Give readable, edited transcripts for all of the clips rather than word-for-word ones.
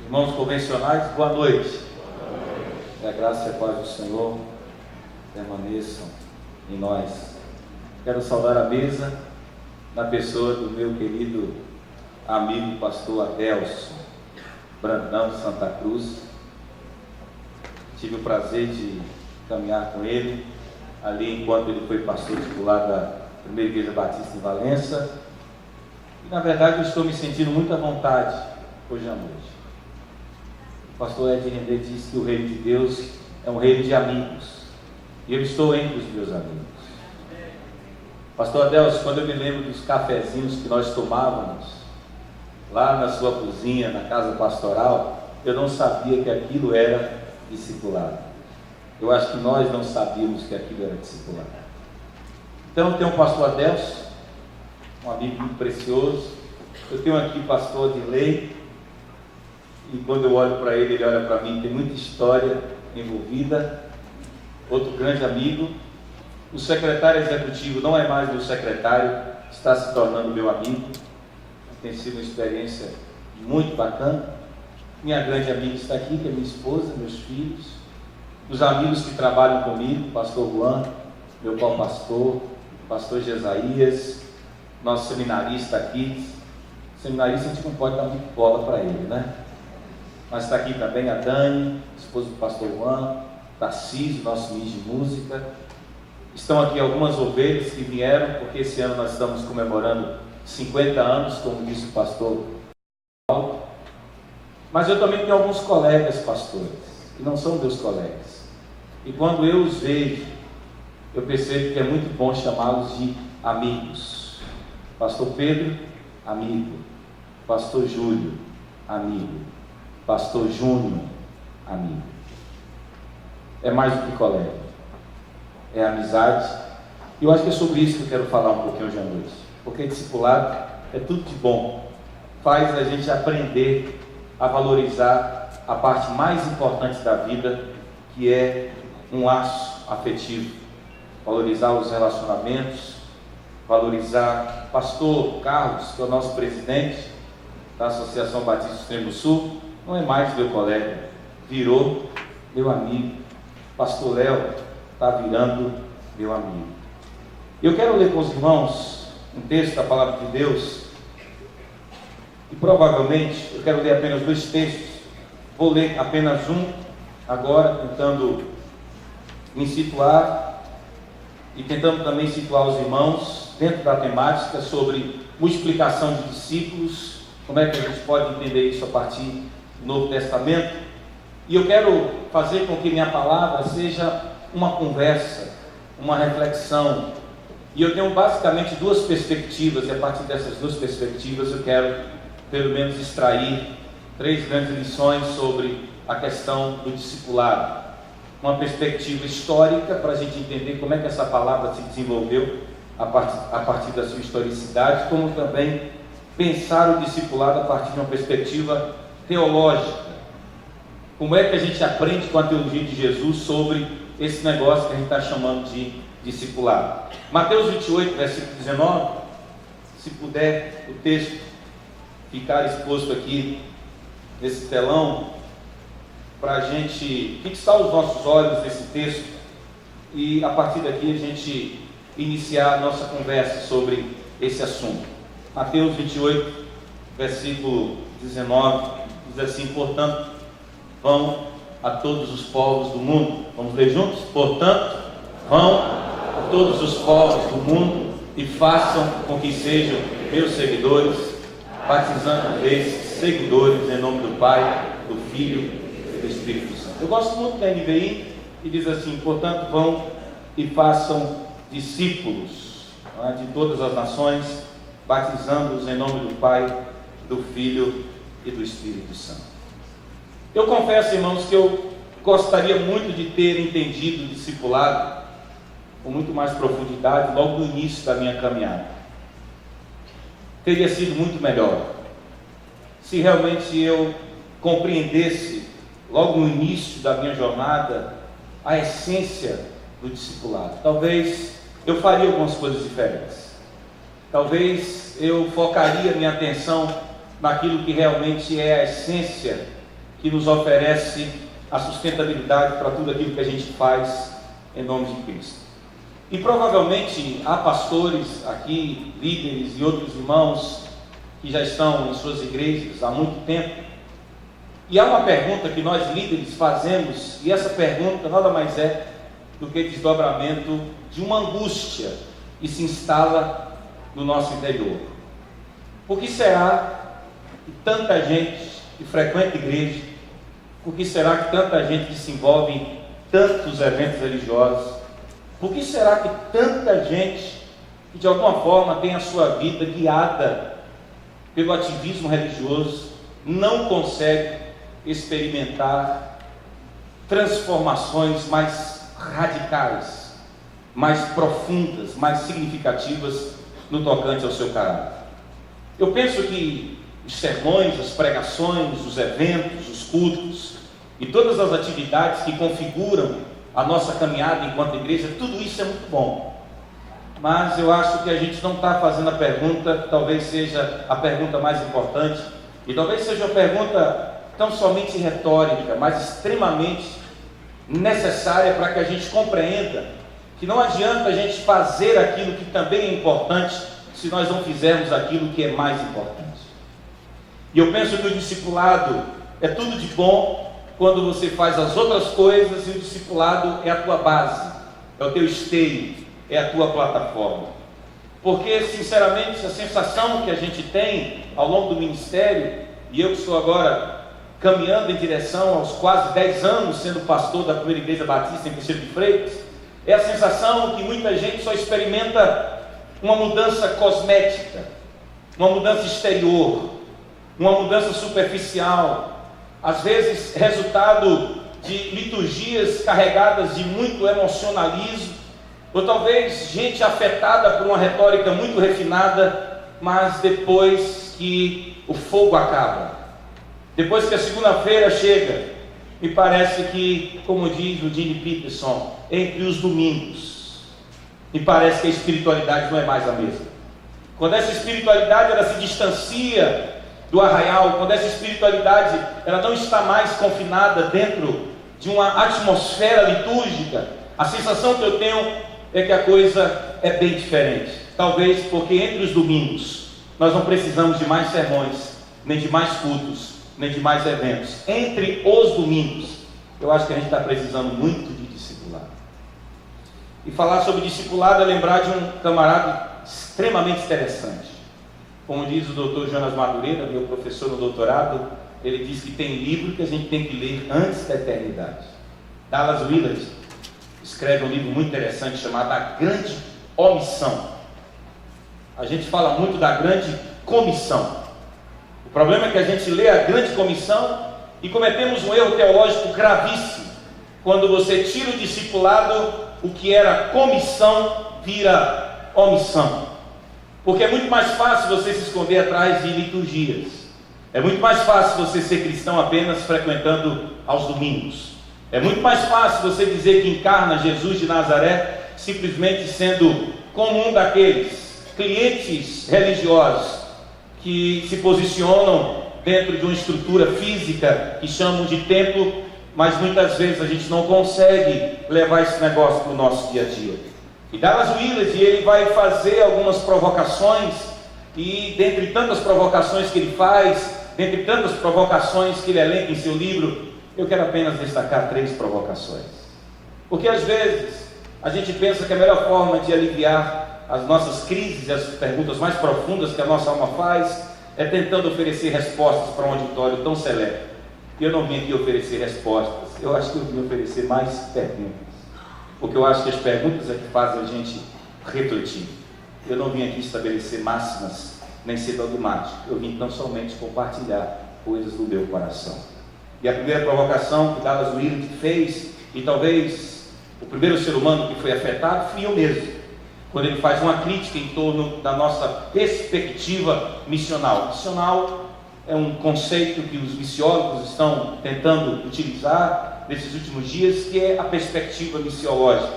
Irmãos convencionais, boa noite. Que a graça e a paz do Senhor permaneçam em nós. Quero saudar a mesa na pessoa do meu querido amigo pastor Adelson Brandão de Santa Cruz. Tive o prazer de caminhar com ele ali enquanto ele foi pastor titular da Primeira Igreja Batista em Valença. E na verdade eu estou me sentindo muito à vontade hoje à noite. O pastor Ed Render disse que o reino de Deus é um reino de amigos. E eu estou entre os meus amigos. Pastor Adelson, quando eu me lembro dos cafezinhos que nós tomávamos lá na sua cozinha, na casa pastoral, eu não sabia que aquilo era discipulado. Eu acho que nós não sabíamos que aquilo era discipulado. Então eu tenho o pastor Adelson, um amigo muito precioso. Eu tenho aqui o pastor Adilei, e quando eu olho para ele, ele olha para mim, tem muita história envolvida. Outro grande amigo. O secretário executivo não é mais meu secretário, está se tornando meu amigo. Tem sido uma experiência muito bacana. Minha grande amiga está aqui, que é minha esposa, meus filhos. Os amigos que trabalham comigo, pastor Juan, meu co-pastor, pastor Jesaías, nosso seminarista aqui. Seminarista a gente não pode dar muito bola para ele, né? Mas está aqui também a Dani, esposa do pastor Juan, Tarcísio, nosso ministro de música. Estão aqui algumas ovelhas que vieram, porque esse ano nós estamos comemorando 50 anos, como disse o pastor Paulo. Mas eu também tenho alguns colegas pastores, que não são meus colegas. E quando eu os vejo, eu percebo que é muito bom chamá-los de amigos. Pastor Pedro, amigo. Pastor Júlio, amigo. Pastor Júnior, amigo. É mais do que colega, é amizade. E eu acho que é sobre isso que eu quero falar um pouquinho hoje à noite. Porque discipulado é tudo de bom, faz a gente aprender a valorizar a parte mais importante da vida, que é um laço afetivo, valorizar os relacionamentos, valorizar pastor Carlos, que é o nosso presidente da Associação Batista do Extremo Sul, não é mais meu colega, virou meu amigo. Pastor Léo está virando meu amigo. Eu quero ler com os irmãos um texto da Palavra de Deus, e provavelmente eu quero ler apenas 2 textos. Vou ler apenas um agora, tentando me situar e tentando também situar os irmãos dentro da temática sobre multiplicação de discípulos, como é que a gente pode entender isso a partir do Novo Testamento. E eu quero fazer com que minha palavra seja uma conversa, uma reflexão. E eu tenho basicamente 2 perspectivas, e a partir dessas 2 perspectivas eu quero pelo menos extrair 3 grandes lições sobre a questão do discipulado. Uma perspectiva histórica, para a gente entender como é que essa palavra se desenvolveu a partir da sua historicidade, como também pensar o discipulado a partir de uma perspectiva teológica. Como é que a gente aprende com a teologia de Jesus sobre esse negócio que a gente está chamando de discipulado? Mateus 28, versículo 19, se puder o texto ficar exposto aqui nesse telão, para a gente fixar os nossos olhos nesse texto e a partir daqui a gente iniciar a nossa conversa sobre esse assunto. Mateus 28, versículo 19, diz assim: portanto, vão a todos os povos do mundo. Vamos ler juntos? Portanto, vão a todos os povos do mundo e façam com que sejam meus seguidores, batizando esses seguidores em nome do Pai, do Filho e do Espírito Santo. Eu gosto muito da NVI, que diz assim: portanto, vão e façam discípulos de todas as nações, batizando-os em nome do Pai, do Filho e do Espírito Santo. Eu confesso, irmãos, que eu gostaria muito de ter entendido o discipulado com muito mais profundidade logo no início da minha caminhada. Teria sido muito melhor se realmente eu compreendesse logo no início da minha jornada a essência do discipulado. Talvez eu faria algumas coisas diferentes. Talvez eu focaria minha atenção naquilo que realmente é a essência que nos oferece a sustentabilidade para tudo aquilo que a gente faz em nome de Cristo. E provavelmente há pastores aqui, líderes e outros irmãos que já estão em suas igrejas há muito tempo. E há uma pergunta que nós líderes fazemos, e essa pergunta nada mais é do que desdobramento de uma angústia que se instala no nosso interior. Por que será que tanta gente que frequenta a igreja, por que será que tanta gente que se envolve em tantos eventos religiosos, por que será que tanta gente que de alguma forma tem a sua vida guiada pelo ativismo religioso não consegue experimentar transformações mais radicais, mais profundas, mais significativas no tocante ao seu caráter? Eu penso que os sermões, as pregações, os eventos, os cultos e todas as atividades que configuram a nossa caminhada enquanto igreja, tudo isso é muito bom. Mas eu acho que a gente não está fazendo a pergunta que talvez seja a pergunta mais importante, e talvez seja uma pergunta tão somente retórica, mas extremamente necessária para que a gente compreenda que não adianta a gente fazer aquilo que também é importante se nós não fizermos aquilo que é mais importante. E eu penso que o discipulado é tudo de bom quando você faz as outras coisas, e o discipulado é a tua base, é o teu esteio, é a tua plataforma. Porque, sinceramente, a sensação que a gente tem ao longo do ministério, e eu que estou agora caminhando em direção aos quase 10 anos sendo pastor da primeira igreja batista em Teixeira de Freitas, é a sensação que muita gente só experimenta uma mudança cosmética, uma mudança exterior, uma mudança superficial, às vezes resultado de liturgias carregadas de muito emocionalismo, ou talvez gente afetada por uma retórica muito refinada, mas depois que o fogo acaba, depois que a segunda-feira chega, me parece que, como diz o Gene Peterson, entre os domingos, me parece que a espiritualidade não é mais a mesma. Quando essa espiritualidade ela se distancia do arraial, quando essa espiritualidade ela não está mais confinada dentro de uma atmosfera litúrgica, a sensação que eu tenho é que a coisa é bem diferente. Talvez porque entre os domingos nós não precisamos de mais sermões, nem de mais cultos, nem de mais eventos. Entre os domingos, eu acho que a gente está precisando muito de discipulado. E falar sobre discipulado é lembrar de um camarada extremamente interessante. Como diz o doutor Jonas Madureira, meu professor no doutorado, ele diz que tem livro que a gente tem que ler antes da eternidade. Dallas Willard escreve um livro muito interessante chamado A Grande Omissão. A gente fala muito da grande comissão. O problema é que a gente lê a grande comissão e cometemos um erro teológico gravíssimo. Quando você tira o discipulado, o que era comissão vira omissão. Porque é muito mais fácil você se esconder atrás de liturgias. É muito mais fácil você ser cristão apenas frequentando aos domingos. É muito mais fácil você dizer que encarna Jesus de Nazaré simplesmente sendo como um daqueles clientes religiosos que se posicionam dentro de uma estrutura física que chamam de templo, mas muitas vezes a gente não consegue levar esse negócio para o nosso dia a dia. E Dallas Willard, ele vai fazer algumas provocações, e dentre tantas provocações que ele faz, dentre tantas provocações que ele elenca em seu livro, eu quero apenas destacar 3 provocações. Porque às vezes a gente pensa que a melhor forma de aliviar as nossas crises e as perguntas mais profundas que a nossa alma faz é tentando oferecer respostas para um auditório tão seleto. E eu não vim aqui oferecer respostas, eu acho que eu vim oferecer mais perguntas. Porque eu acho que as perguntas é que fazem a gente refletir. Eu não vim aqui estabelecer máximas, nem ser dogmático. Eu vim tão somente compartilhar coisas do meu coração. E a primeira provocação que Dallas Willard fez, e talvez o primeiro ser humano que foi afetado, fui eu mesmo, quando ele faz uma crítica em torno da nossa perspectiva missional. Missional é um conceito que os missiólogos estão tentando utilizar nesses últimos dias, que é a perspectiva missiológica.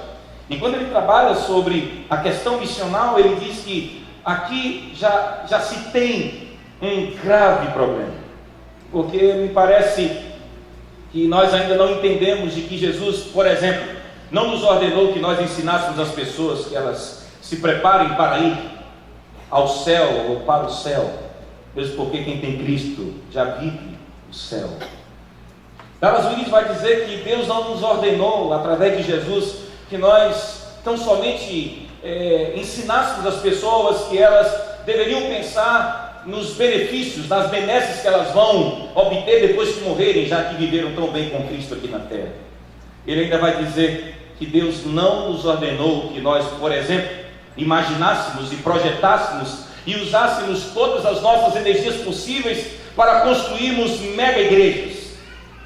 E quando ele trabalha sobre a questão missional, ele diz que aqui já se tem um grave problema, porque me parece que nós ainda não entendemos de que Jesus, por exemplo, não nos ordenou que nós ensinássemos as pessoas que elas se preparem para ir ao céu ou para o céu, mesmo porque quem tem Cristo já vive o céu. Dallas Willard vai dizer que Deus não nos ordenou, através de Jesus, que nós tão somente ensinássemos as pessoas que elas deveriam pensar nos benefícios, nas benesses que elas vão obter depois que morrerem, já que viveram tão bem com Cristo aqui na terra. Ele ainda vai dizer que Deus não nos ordenou que nós, por exemplo, imaginássemos e projetássemos e usássemos todas as nossas energias possíveis para construirmos mega igrejas,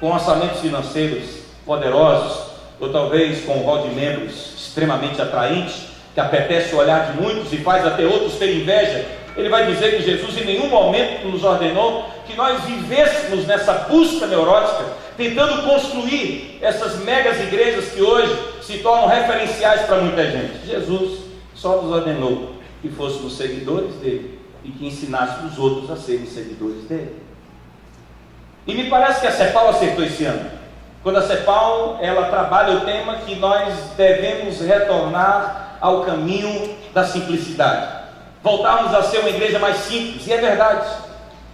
com orçamentos financeiros poderosos, ou talvez com um rol de membros extremamente atraente, que apetece o olhar de muitos e faz até outros terem inveja. Ele vai dizer que Jesus em nenhum momento nos ordenou que nós vivêssemos nessa busca neurótica, tentando construir essas megas igrejas que hoje se tornam referenciais para muita gente. Jesus só nos ordenou que fôssemos seguidores dele e que ensinássemos os outros a serem seguidores dele. E me parece que a CEPAL acertou esse ano, quando a CEPAL ela trabalha o tema que nós devemos retornar ao caminho da simplicidade, voltarmos a ser uma igreja mais simples. E é verdade,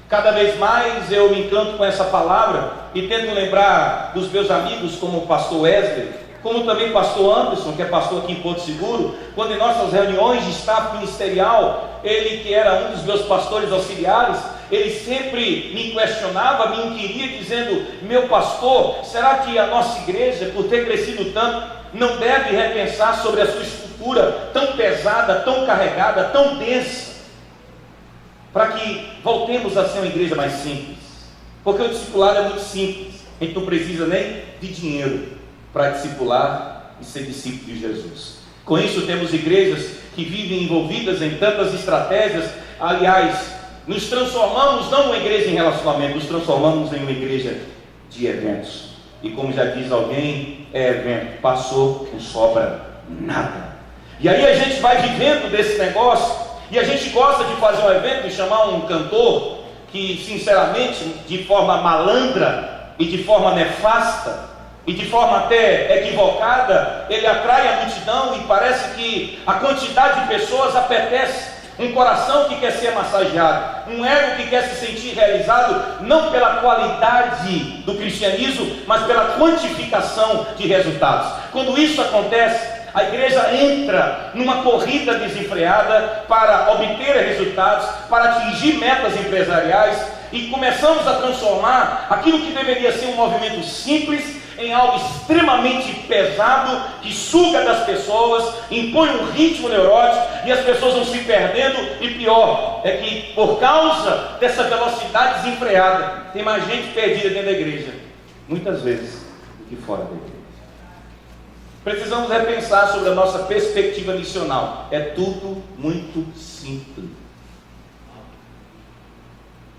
cada vez mais eu me encanto com essa palavra e tento lembrar dos meus amigos como o pastor Wesley, como também o pastor Anderson, que é pastor aqui em Porto Seguro, quando em nossas reuniões de staff ministerial, ele que era um dos meus pastores auxiliares, ele sempre me questionava, me inquiria, dizendo: meu pastor, será que a nossa igreja, por ter crescido tanto, não deve repensar sobre a sua estrutura tão pesada, tão carregada, tão densa, para que voltemos a ser uma igreja mais simples? Porque o discipulado é muito simples, a gente não precisa nem de dinheiro para discipular e ser discípulo de Jesus. Com isso temos igrejas que vivem envolvidas em tantas estratégias. Aliás, nos transformamos não numa igreja em relacionamento, nos transformamos em uma igreja de eventos. E como já diz alguém, é evento, passou, não sobra nada. E aí a gente vai vivendo desse negócio, e a gente gosta de fazer um evento e chamar um cantor que, sinceramente, de forma malandra e de forma nefasta e de forma até equivocada, ele atrai a multidão e parece que a quantidade de pessoas apetece. Um coração que quer ser massageado, um ego que quer se sentir realizado, não pela qualidade do cristianismo, mas pela quantificação de resultados. Quando isso acontece, a igreja entra numa corrida desenfreada para obter resultados, para atingir metas empresariais, e começamos a transformar aquilo que deveria ser um movimento simples em algo extremamente pesado, que suga das pessoas, impõe um ritmo neurótico, e as pessoas vão se perdendo. E pior é que, por causa dessa velocidade desenfreada, tem mais gente perdida dentro da igreja, muitas vezes, do que fora da igreja. Precisamos repensar sobre a nossa perspectiva missional. É tudo muito simples.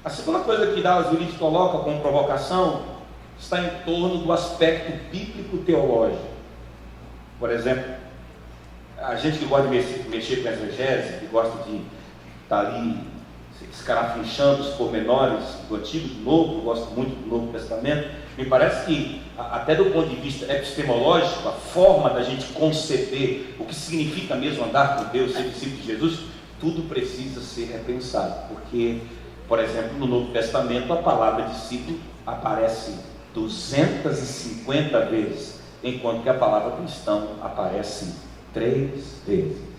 A segunda coisa que Dallas Willard coloca como provocação está em torno do aspecto bíblico-teológico. Por exemplo, a gente que gosta de mexer com a exegese, que gosta de estar ali escarafunchando os pormenores do Antigo e do Novo, eu gosto muito do Novo Testamento, me parece que, até do ponto de vista epistemológico, a forma da gente conceber o que significa mesmo andar com Deus, ser discípulo de Jesus, tudo precisa ser repensado, porque, por exemplo, no Novo Testamento a palavra discípulo aparece 250 vezes, enquanto que a palavra cristão aparece 3 vezes.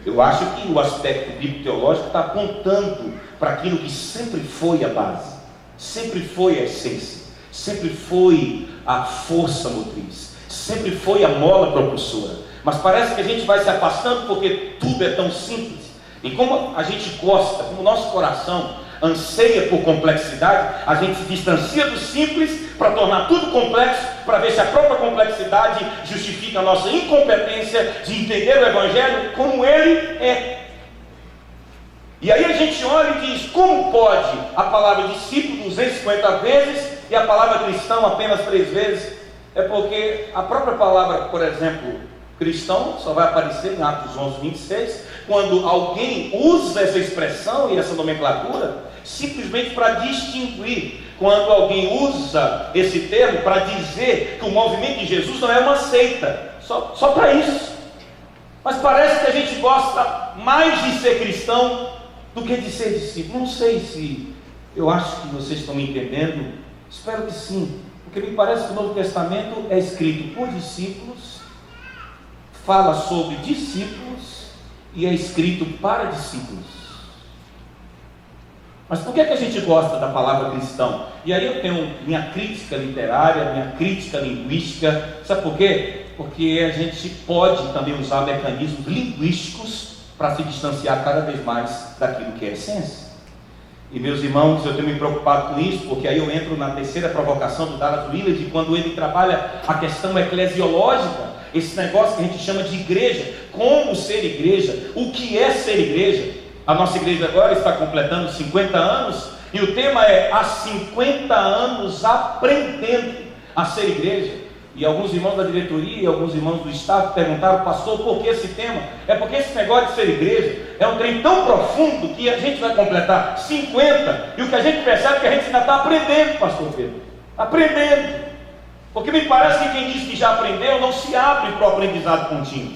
Eu acho que o aspecto bíblico-teológico está apontando para aquilo que sempre foi a base, sempre foi a essência, sempre foi a força motriz, sempre foi a mola propulsora. Mas parece que a gente vai se afastando porque tudo é tão simples. E como a gente gosta, como o nosso coração anseia por complexidade, a gente se distancia do simples para tornar tudo complexo, para ver se a própria complexidade justifica a nossa incompetência de entender o Evangelho como ele é. E aí a gente olha e diz: como pode a palavra discípulo 250 vezes e a palavra cristão apenas 3 vezes? É porque a própria palavra, por exemplo, cristão, só vai aparecer em Atos 11, 26, quando alguém usa essa expressão e essa nomenclatura simplesmente para distinguir quando alguém usa esse termo para dizer que o movimento de Jesus não é uma seita, só para isso. Mas parece que a gente gosta mais de ser cristão do que de ser discípulo. Não sei se eu acho que vocês estão me entendendo. Espero que sim, porque me parece que o Novo Testamento é escrito por discípulos, fala sobre discípulos e é escrito para discípulos. Mas por que a gente gosta da palavra cristão? E aí eu tenho minha crítica literária, minha crítica linguística. Sabe por quê? Porque a gente pode também usar mecanismos linguísticos para se distanciar cada vez mais daquilo que é essência. E meus irmãos, eu tenho me preocupado com isso, porque aí eu entro na terceira provocação do Dallas Willard, quando ele trabalha a questão eclesiológica, esse negócio que a gente chama de igreja, como ser igreja, o que é ser igreja. A nossa igreja agora está completando 50 anos, e o tema é há 50 anos aprendendo a ser igreja. E alguns irmãos da diretoria e alguns irmãos do staff perguntaram: pastor, por que esse tema? É porque esse negócio de ser igreja é um trem tão profundo que a gente vai completar 50, e o que a gente percebe é que a gente ainda está aprendendo, pastor Pedro, aprendendo, porque me parece que quem diz que já aprendeu não se abre para o aprendizado contínuo,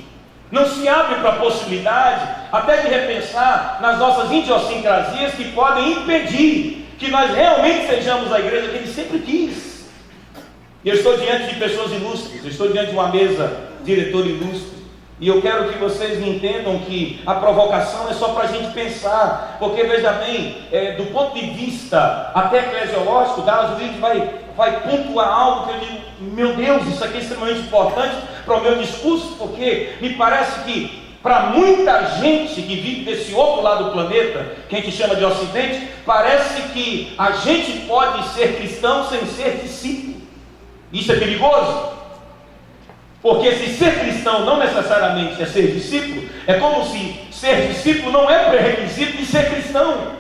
não se abre para a possibilidade até de repensar nas nossas idiosincrasias que podem impedir que nós realmente sejamos a igreja que ele sempre quis. E eu estou diante de pessoas ilustres, eu estou diante de uma mesa diretora ilustre, e eu quero que vocês me entendam que a provocação é só para a gente pensar, porque veja bem, do ponto de vista até eclesiológico, Dallas Willard vai pontuar algo que eu digo: meu Deus, isso aqui é extremamente importante para o meu discurso, porque me parece que para muita gente que vive desse outro lado do planeta, que a gente chama de Ocidente, parece que a gente pode ser cristão sem ser discípulo. Isso é perigoso, porque se ser cristão não necessariamente é ser discípulo, é como se ser discípulo não é pré-requisito de ser cristão.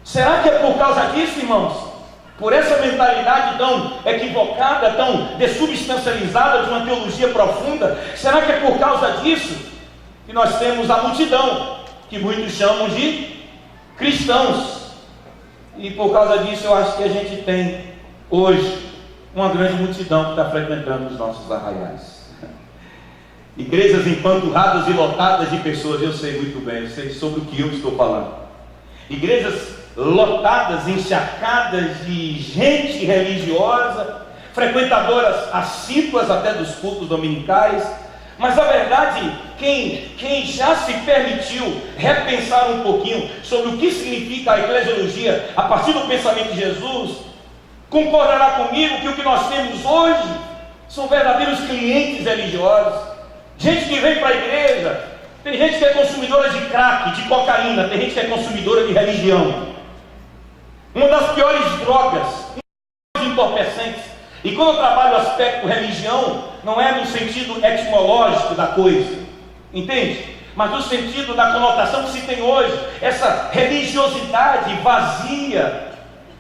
Será que é por causa disso, irmãos? Por essa mentalidade tão equivocada, tão dessubstancializada de uma teologia profunda? Será que é por causa disso que nós temos a multidão, que muitos chamam de cristãos? E por causa disso eu acho que a gente tem hoje uma grande multidão que está frequentando os nossos arraiais. Igrejas empanturradas e lotadas de pessoas, eu sei muito bem, eu sei sobre o que eu estou falando. Igrejas lotadas, encharcadas de gente religiosa, frequentadoras assíduas até dos cultos dominicais. Mas a verdade, quem já se permitiu repensar um pouquinho sobre o que significa a eclesiologia a partir do pensamento de Jesus, concordará comigo que o que nós temos hoje são verdadeiros clientes religiosos, gente que vem para a igreja. Tem gente que é consumidora de crack, de cocaína, tem gente que é consumidora de religião, uma das piores drogas, entorpecentes. E quando eu trabalho o aspecto religião, não é no sentido etimológico da coisa, entende? Mas no sentido da conotação que se tem hoje, essa religiosidade vazia,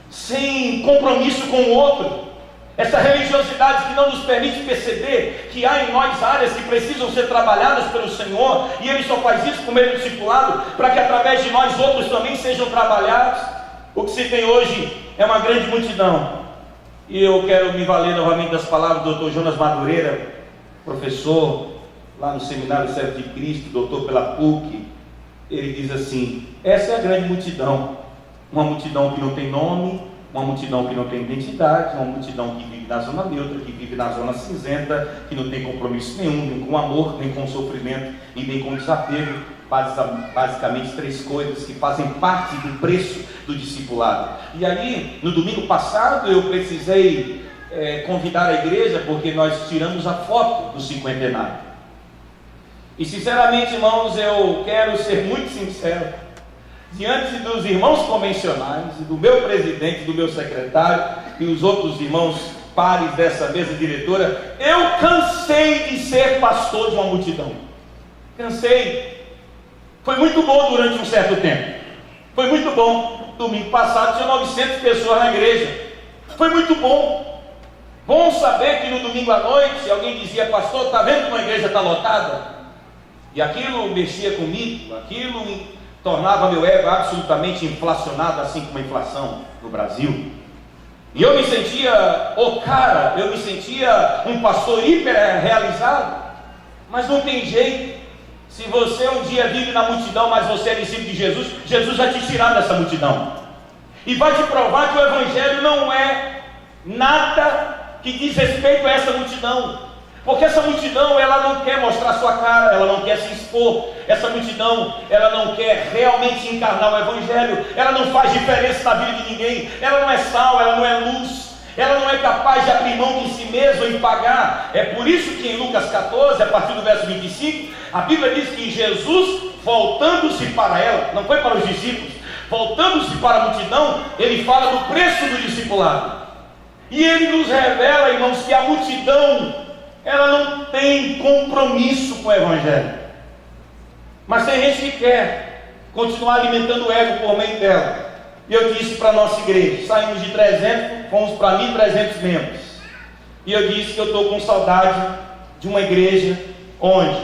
sem compromisso com o outro, essa religiosidade que não nos permite perceber que há em nós áreas que precisam ser trabalhadas pelo Senhor, e Ele só faz isso por meio do discipulado, para que através de nós outros também sejam trabalhados. O que se tem hoje é uma grande multidão, e eu quero me valer novamente das palavras do Dr. Jonas Madureira, professor lá no Seminário Servo de Cristo, doutor pela PUC. Ele diz assim: essa é a grande multidão. Uma multidão que não tem nome, uma multidão que não tem identidade, uma multidão que vive na zona neutra, que vive na zona cinzenta, que não tem compromisso nenhum, nem com amor, nem com sofrimento e nem com desapego. Basicamente 3 coisas que fazem parte do preço do discipulado. E aí, no domingo passado, eu precisei convidar a igreja, porque nós tiramos a foto do cinquentenário. E sinceramente, irmãos, eu quero ser muito sincero diante dos irmãos convencionais, e do meu presidente, do meu secretário e os outros irmãos pares dessa mesa diretora. Eu cansei de ser pastor de uma multidão. Cansei. Foi muito bom durante um certo tempo. Foi muito bom. Domingo passado tinha 900 pessoas na igreja. Foi muito bom. Bom saber que no domingo à noite alguém dizia: pastor, está vendo como a igreja está lotada? E aquilo mexia comigo, aquilo tornava meu ego absolutamente inflacionado, assim como a inflação no Brasil. E eu me sentia o cara, eu me sentia um pastor hiper realizado. Mas não tem jeito. Se você um dia vive na multidão, mas você é discípulo de Jesus, Jesus vai te tirar dessa multidão. E vai te provar que o Evangelho não é nada que diz respeito a essa multidão. Porque essa multidão, ela não quer mostrar sua cara, ela não quer se expor. Essa multidão, ela não quer realmente encarnar o Evangelho. Ela não faz diferença na vida de ninguém. Ela não é sal, ela não é luz. Ela não é capaz de abrir mão de si mesma e pagar. É por isso que em Lucas 14, a partir do verso 25, a Bíblia diz que Jesus, voltando-se para ela, não foi para os discípulos, voltando-se para a multidão, ele fala do preço do discipulado. E ele nos revela, irmãos, que a multidão, ela não tem compromisso com o Evangelho. Mas tem gente que quer continuar alimentando o ego por meio dela. E eu disse para a nossa igreja, saímos de 300, fomos para 1.300 membros. E eu disse que eu estou com saudade de uma igreja onde,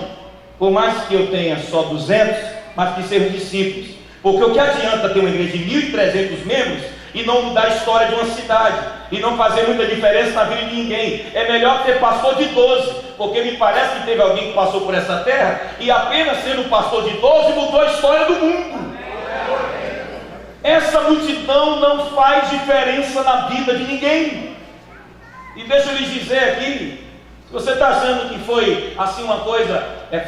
por mais que eu tenha só 200, mas que sejam discípulos. Porque o que adianta ter uma igreja de 1.300 membros e não mudar a história de uma cidade, e não fazer muita diferença na vida de ninguém? É melhor ter pastor de 12, porque me parece que teve alguém que passou por essa terra, e apenas sendo pastor de 12 mudou a história do mundo. Essa multidão não faz diferença na vida de ninguém. E deixa eu lhes dizer aqui, se você está achando que foi assim uma coisa,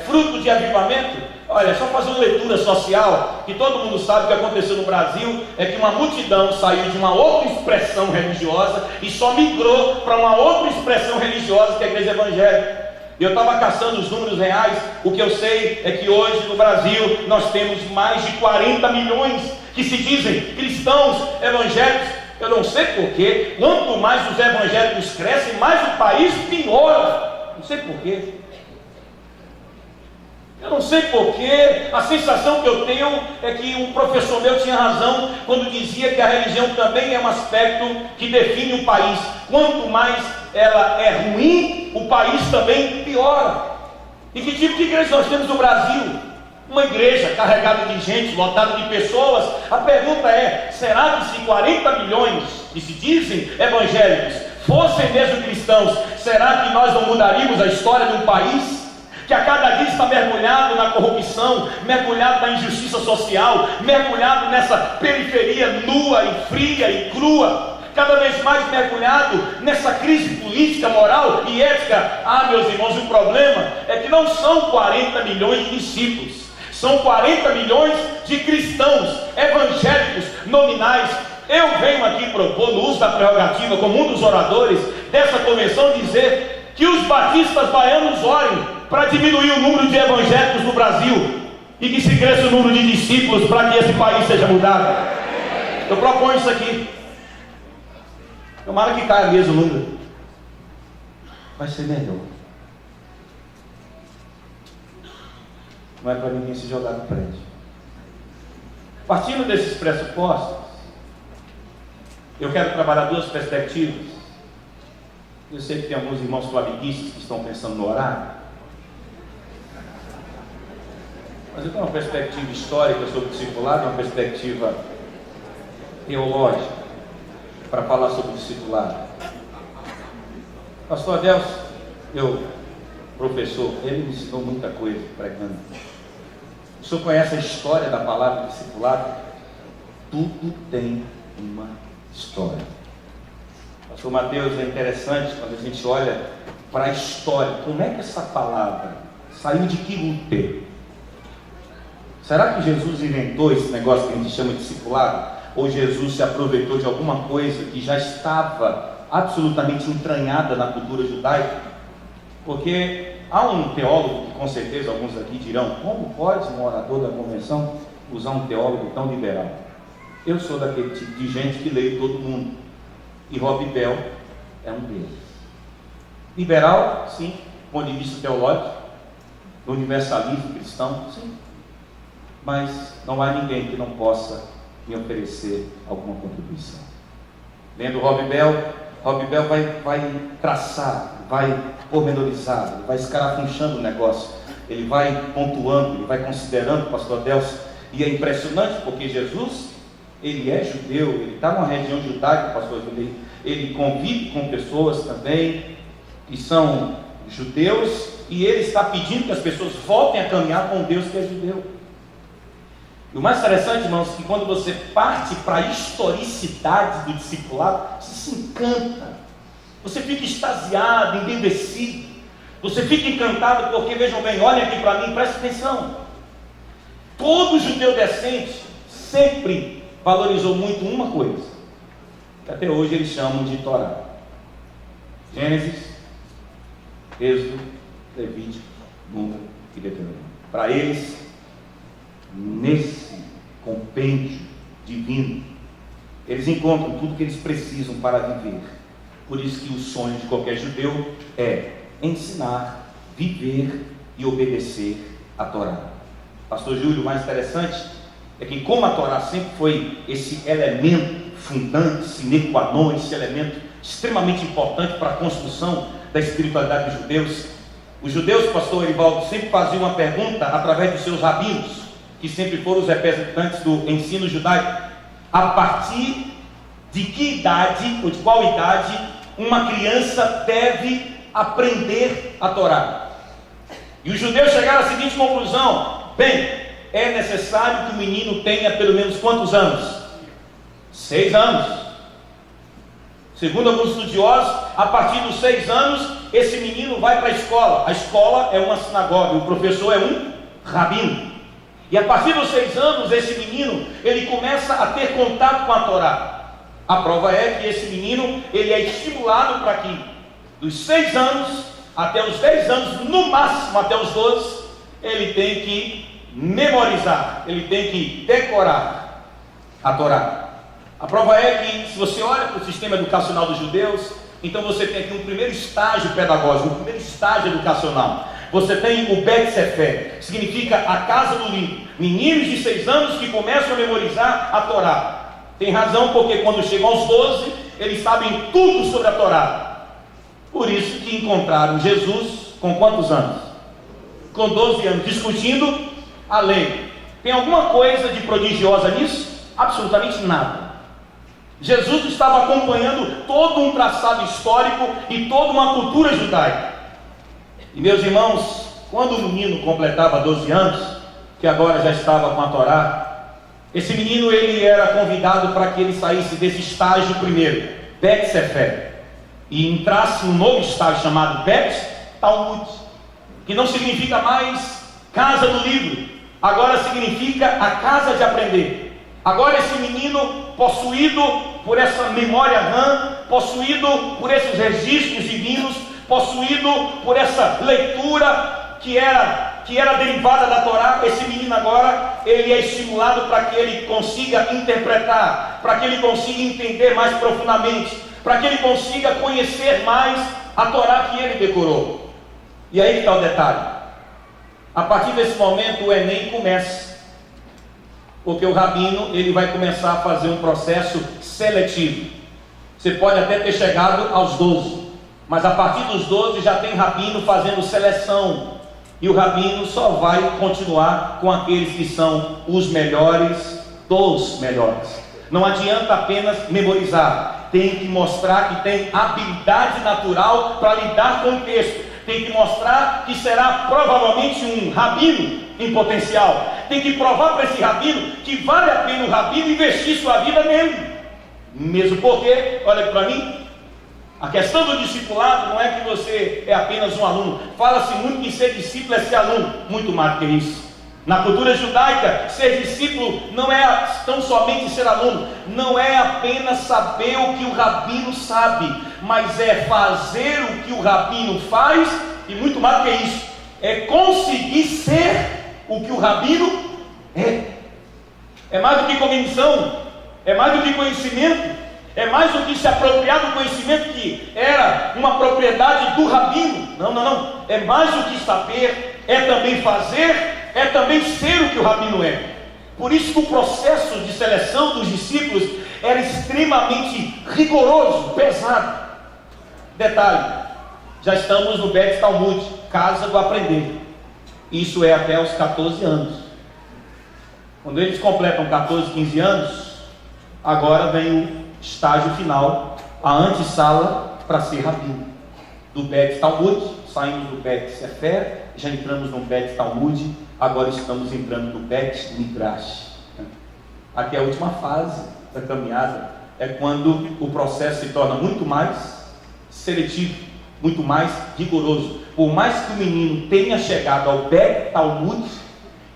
fruto de avivamento, olha, só fazer uma leitura social, que todo mundo sabe o que aconteceu no Brasil, é que uma multidão saiu de uma outra expressão religiosa e só migrou para uma outra expressão religiosa, que é a igreja evangélica. Eu estava caçando os números reais. O que eu sei é que hoje no Brasil nós temos mais de 40 milhões que se dizem cristãos evangélicos. Eu não sei porquê, quanto mais os evangélicos crescem, mais o país piora. Não sei porquê. Eu não sei porquê, a sensação que eu tenho é que um professor meu tinha razão quando dizia que a religião também é um aspecto que define um país. Quanto mais ela é ruim, o país também piora. E que tipo de igreja nós temos no Brasil? Uma igreja carregada de gente, lotada de pessoas. A pergunta é, será que se 40 milhões que se dizem evangélicos fossem mesmo cristãos, será que nós não mudaríamos a história de um país que a cada dia está mergulhado na corrupção, mergulhado na injustiça social, mergulhado nessa periferia nua e fria e crua, cada vez mais mergulhado nessa crise política, moral e ética? Ah, meus irmãos, o problema é que não são 40 milhões de discípulos, são 40 milhões de cristãos evangélicos nominais. Eu venho aqui propor, no uso da prerrogativa, como um dos oradores dessa convenção, dizer que os batistas baianos orem para diminuir o número de evangélicos no Brasil e que se cresça o número de discípulos para que esse país seja mudado. Eu proponho isso aqui. Tomara que caia mesmo o número. Vai ser melhor. Não é para ninguém se jogar no prédio. Partindo desses pressupostos, eu quero trabalhar duas perspectivas. Eu sei que tem alguns irmãos flamenguistas que estão pensando no horário, mas eu tenho uma perspectiva histórica sobre o discipulado, uma perspectiva teológica, para falar sobre o discipulado. Pastor Adelson, professor, ele me ensinou muita coisa pregando. O senhor conhece a história da palavra discipulado? Tudo tem uma história. Pastor Mateus, é interessante quando a gente olha para a história. Como é que essa palavra saiu de que útero? Será que Jesus inventou esse negócio que a gente chama de discipulado? Ou Jesus se aproveitou de alguma coisa que já estava absolutamente entranhada na cultura judaica? Porque há um teólogo que com certeza alguns aqui dirão, como pode um orador da convenção usar um teólogo tão liberal? Eu sou daquele tipo de gente que leio todo mundo, e Rob Bell é um deles. Liberal, sim, do ponto de vista teológico, do universalismo cristão, sim, mas não há ninguém que não possa me oferecer alguma contribuição. Lendo Rob Bell vai traçar, vai pormenorizar, ele vai escarafunchando o negócio, ele vai pontuando, ele vai considerando, pastor Adelson, e é impressionante porque Jesus, ele é judeu, ele está numa região judaica, pastor Júlio, ele convive com pessoas também que são judeus, e ele está pedindo que as pessoas voltem a caminhar com Deus que é judeu. E o mais interessante, irmãos, é que quando você parte para a historicidade do discipulado, você se encanta, você fica extasiado, embevecido, você fica encantado, porque vejam bem, olhem aqui para mim, preste atenção. Todo judeu decente sempre valorizou muito uma coisa, que até hoje eles chamam de Torá: Gênesis, Êxodo, Levítico, Número e Deuteronômio. Para eles, nesse compêndio divino, eles encontram tudo que eles precisam para viver. Por isso que o sonho de qualquer judeu é ensinar, viver e obedecer a Torá. Pastor Júlio, o mais interessante é que, como a Torá sempre foi esse elemento fundante, sine qua non, esse elemento extremamente importante para a construção da espiritualidade dos judeus, os judeus, pastor Erivaldo, sempre faziam uma pergunta através dos seus rabinos, que sempre foram os representantes do ensino judaico: a partir de que idade, ou de qual idade, uma criança deve aprender a Torá? E os judeus chegaram à seguinte conclusão: bem, é necessário que o menino tenha pelo menos quantos anos? 6 anos. Segundo alguns estudiosos, a partir dos 6 anos, esse menino vai para a escola. A escola é uma sinagoga, o professor é um rabino. E a partir dos 6 anos, esse menino, ele começa a ter contato com a Torá. A prova é que esse menino, ele é estimulado para que, dos 6 anos até os 10 anos, no máximo até os 12, ele tem que memorizar, ele tem que decorar a Torá. A prova é que, se você olha para o sistema educacional dos judeus, então você tem aqui um primeiro estágio pedagógico, um primeiro estágio educacional. Você tem o Bet Sefer, que significa a casa do livro. Meninos de 6 anos que começam a memorizar a Torá. Tem razão, porque quando chegam aos 12, eles sabem tudo sobre a Torá. Por isso que encontraram Jesus com quantos anos? Com 12 anos, discutindo a lei. Tem alguma coisa de prodigiosa nisso? Absolutamente nada. Jesus estava acompanhando todo um traçado histórico e toda uma cultura judaica. E meus irmãos, quando o menino completava 12 anos, que agora já estava com a Torá, esse menino, ele era convidado para que ele saísse desse estágio primeiro, Bet Sefer, e entrasse no novo estágio chamado Bet Talmud, que não significa mais casa do livro, agora significa a casa de aprender. Agora esse menino, possuído por essa memória RAM, possuído por esses registros divinos, possuído por essa leitura que era derivada da Torá, esse menino agora, ele é estimulado para que ele consiga interpretar, para que ele consiga entender mais profundamente, para que ele consiga conhecer mais a Torá que ele decorou. E aí está o detalhe: a partir desse momento o Enem começa, porque o rabino, ele vai começar a fazer um processo seletivo. Você pode até ter chegado aos 12, mas a partir dos 12 já tem rabino fazendo seleção, e o rabino só vai continuar com aqueles que são os melhores dos melhores. Não adianta apenas memorizar, tem que mostrar que tem habilidade natural para lidar com o texto, tem que mostrar que será provavelmente um rabino em potencial, tem que provar para esse rabino que vale a pena o rabino investir sua vida nele, mesmo porque, olha para mim, a questão do discipulado não é que você é apenas um aluno. Fala-se muito que ser discípulo é ser aluno, muito mais do que isso. Na cultura judaica, ser discípulo não é tão somente ser aluno, não é apenas saber o que o rabino sabe, mas é fazer o que o rabino faz, e muito mais do que isso, é conseguir ser o que o rabino é. É mais do que cognição, é mais do que conhecimento, é mais do que se apropriar do conhecimento que era uma propriedade do rabino. Não, é mais do que saber, é também fazer, é também ser o que o rabino é. Por isso que o processo de seleção dos discípulos era extremamente rigoroso, pesado. Detalhe, já estamos no Bet Talmud, casa do aprender. Isso é até os 14 anos. Quando eles completam 14, 15 anos, Agora vem o estágio final, a antessala para ser rabino. Do Bet Talmud, saímos do Bet Sefer, já entramos no Bet Talmud, agora estamos entrando no Bet Midrash. Aqui é a última fase da caminhada, é quando o processo se torna muito mais seletivo, muito mais rigoroso. Por mais que o menino tenha chegado ao Bet Talmud,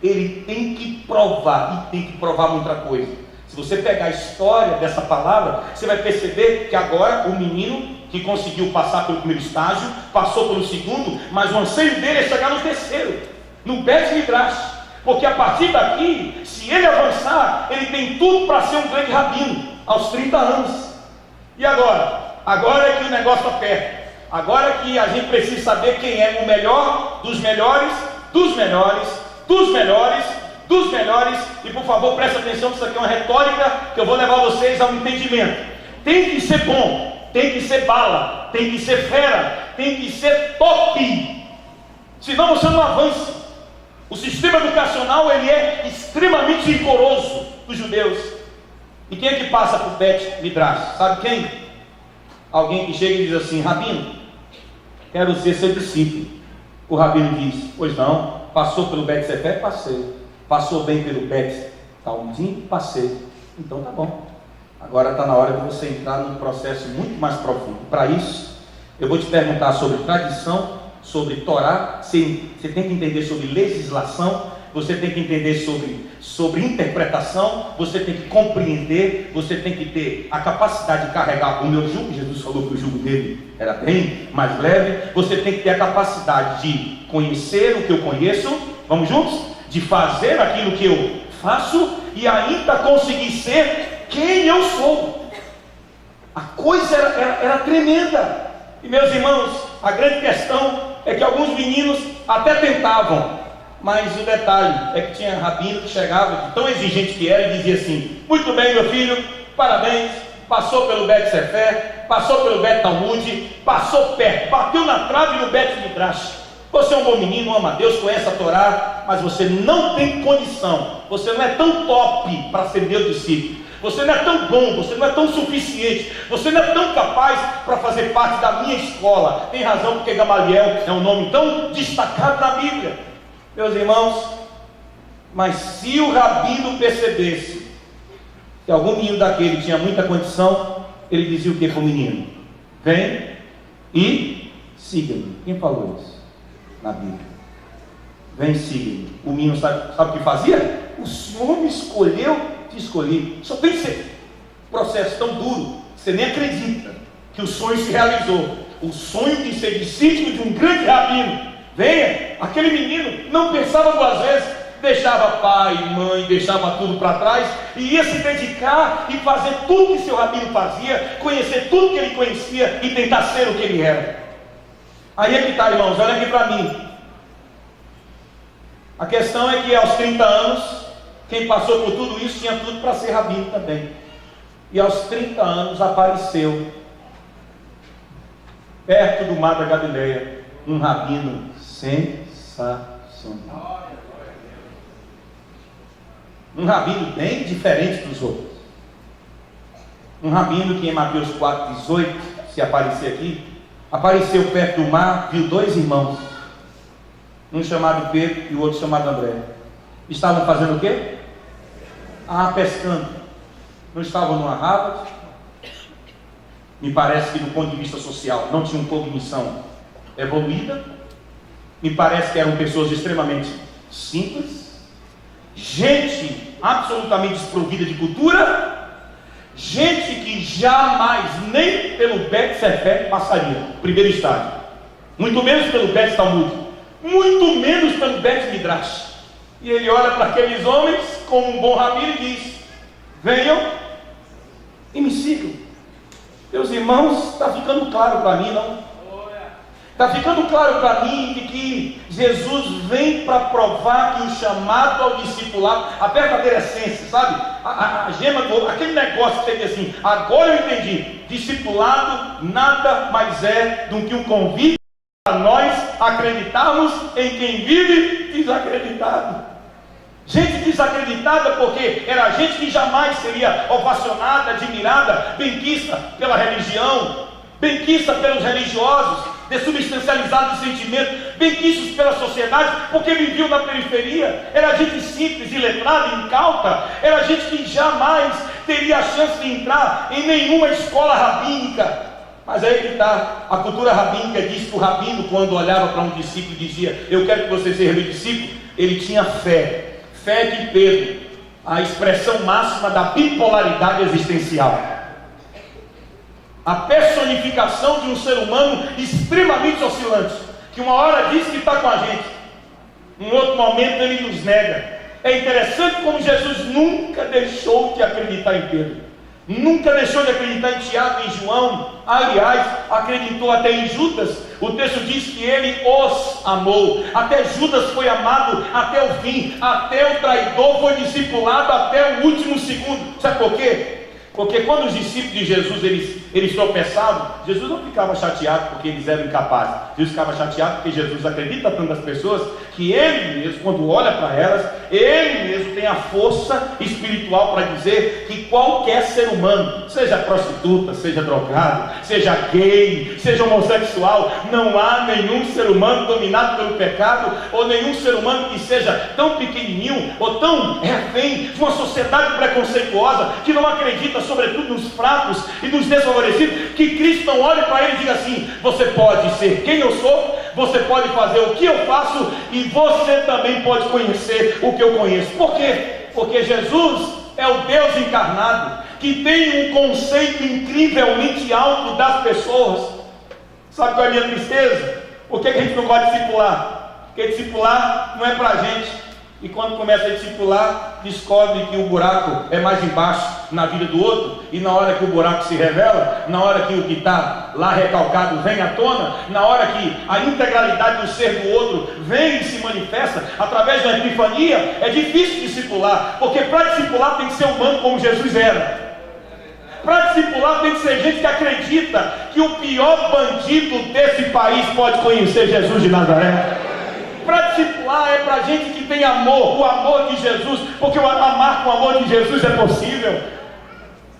ele tem que provar, e tem que provar muita coisa. Se você pegar a história dessa palavra, você vai perceber que agora o menino que conseguiu passar pelo primeiro estágio, passou pelo segundo, mas o anseio dele é chegar no terceiro, no Bet Midrash. Porque a partir daqui, se ele avançar, ele tem tudo para ser um grande rabino, aos 30 anos. E agora? Agora é que o negócio aperta. Agora é que a gente precisa saber quem é o melhor dos melhores, dos melhores, dos melhores, dos melhores. E por favor, preste atenção, que isso aqui é uma retórica que eu vou levar vocês ao entendimento. Tem que ser bom, tem que ser bala, tem que ser fera, tem que ser top. Senão você não avança. O sistema educacional, ele é extremamente rigoroso dos judeus. E quem é que passa por Bet Midrash? Sabe quem? Alguém que chega e diz assim: Rabino, quero ser seu discípulo. O Rabino diz: pois não, passou pelo Bet Sefer? Passei. Passou bem pelo Bet Talmud? Passei. Então tá bom. Agora está na hora de você entrar num processo muito mais profundo. Para isso, eu vou te perguntar sobre tradição, sobre Torá. Você tem que entender sobre legislação, você tem que entender sobre interpretação, você tem que compreender, você tem que ter a capacidade de carregar o meu jugo. Jesus falou que o jugo dele era bem mais leve. Você tem que ter a capacidade de conhecer o que eu conheço, vamos juntos? De fazer aquilo que eu faço e ainda conseguir ser quem eu sou. A coisa era tremenda. E meus irmãos, a grande questão é que alguns meninos até tentavam, mas o detalhe é que tinha rabino que chegava, tão exigente que era, e dizia assim: muito bem, meu filho, parabéns, passou pelo Bet Sefer, passou pelo Bet Talmud, passou perto, bateu na trave no Bet Midrash. Você é um bom menino, ama a Deus, conhece a Torá, mas você não tem condição, você não é tão top para ser meu discípulo. Você não é tão bom, você não é tão suficiente, você não é tão capaz para fazer parte da minha escola. Tem razão, porque Gamaliel é um nome tão destacado na Bíblia. Meus irmãos, mas se o rabino percebesse que algum menino daquele tinha muita condição, ele dizia o que para o menino? Vem e siga-me. Quem falou isso na Bíblia? Vem, siga-me. O menino sabe o que fazia? O Senhor me escolheu, te escolhi. Só tem que ser processo tão duro, você nem acredita que o sonho se realizou. O sonho de ser discípulo de um grande rabino. Venha. Aquele menino não pensava duas vezes, deixava pai, mãe, deixava tudo para trás e ia se dedicar e fazer tudo que seu rabino fazia, conhecer tudo que ele conhecia e tentar ser o que ele era. Aí é que está, irmãos, olha aqui para mim. A questão é que aos 30 anos, quem passou por tudo isso tinha tudo para ser rabino também. E aos 30 anos apareceu, perto do mar da Galileia, um rabino sensacional. Um rabino bem diferente dos outros. Um rabino que em Mateus 4,18, se aparecer aqui, apareceu perto do mar, viu dois irmãos, um chamado Pedro e o outro chamado André. Estavam fazendo o quê? Pescando. Não estavam numa Harvard. Me parece que do ponto de vista social não tinham cognição evoluída. Me parece que eram pessoas extremamente simples, gente absolutamente desprovida de cultura, gente que jamais nem pelo Bet Sefer passaria, primeiro estágio, muito menos pelo Bet Talmud, muito menos pelo Bet Midrash. E ele olha para aqueles homens como um bom rabino e diz: venham e me sigam. Meus irmãos, está ficando claro para mim, não? Está ficando claro para mim de que Jesus vem para provar que o chamado ao discipulado, a verdadeira essência, sabe? A gema, aquele negócio que tem assim, agora eu entendi. Discipulado nada mais é do que um convite para nós acreditarmos em quem vive desacreditado. Gente desacreditada porque era gente que jamais seria ovacionada, admirada, benquista pela religião, benquista pelos religiosos, dessubstancializados de sentimento, benquistos pela sociedade, porque viviam na periferia. Era gente simples, iletrada, incauta, era gente que jamais teria a chance de entrar em nenhuma escola rabínica. Mas aí que está, a cultura rabínica diz que o rabino, quando olhava para um discípulo e dizia: eu quero que você seja meu discípulo, ele tinha fé de Pedro, a expressão máxima da bipolaridade existencial, a personificação de um ser humano extremamente oscilante, que uma hora diz que está com a gente, em outro momento ele nos nega. É interessante como Jesus nunca deixou de acreditar em Pedro, nunca deixou de acreditar em Tiago e em João. Aliás, acreditou até em Judas. O texto diz que ele os amou. Até Judas foi amado até o fim. Até o traidor foi discipulado até o último segundo. Sabe por quê? Porque quando os discípulos de Jesus eles tropeçavam, Jesus não ficava chateado porque eles eram incapazes. Jesus ficava chateado porque Jesus acredita tanto nas pessoas que ele mesmo, quando olha para elas, ele mesmo tem a força espiritual para dizer que qualquer ser humano, seja prostituta, seja drogado, seja gay, seja homossexual, não há nenhum ser humano dominado pelo pecado, ou nenhum ser humano que seja tão pequenininho ou tão refém de uma sociedade preconceituosa que não acredita, sobretudo nos fracos e nos desfavorecidos, que Cristo não olhe para ele e diga assim: você pode ser quem eu sou, você pode fazer o que eu faço, e você também pode conhecer o que eu conheço. Por quê? Porque Jesus é o Deus encarnado, que tem um conceito incrivelmente alto das pessoas. Sabe qual é a minha tristeza? Por que a gente não gosta de discipular? Porque discipular não é para a gente. E quando começa a discipular, descobre que o buraco é mais embaixo na vida do outro, e na hora que o buraco se revela, na hora que o que está lá recalcado vem à tona, na hora que a integralidade do ser do outro vem e se manifesta através da epifania, é difícil discipular, porque para discipular tem que ser humano como Jesus era. Para discipular tem que ser gente que acredita que o pior bandido desse país pode conhecer Jesus de Nazaré. Para discipular é para gente que tem amor, o amor de Jesus, porque amar com o amor de Jesus é possível.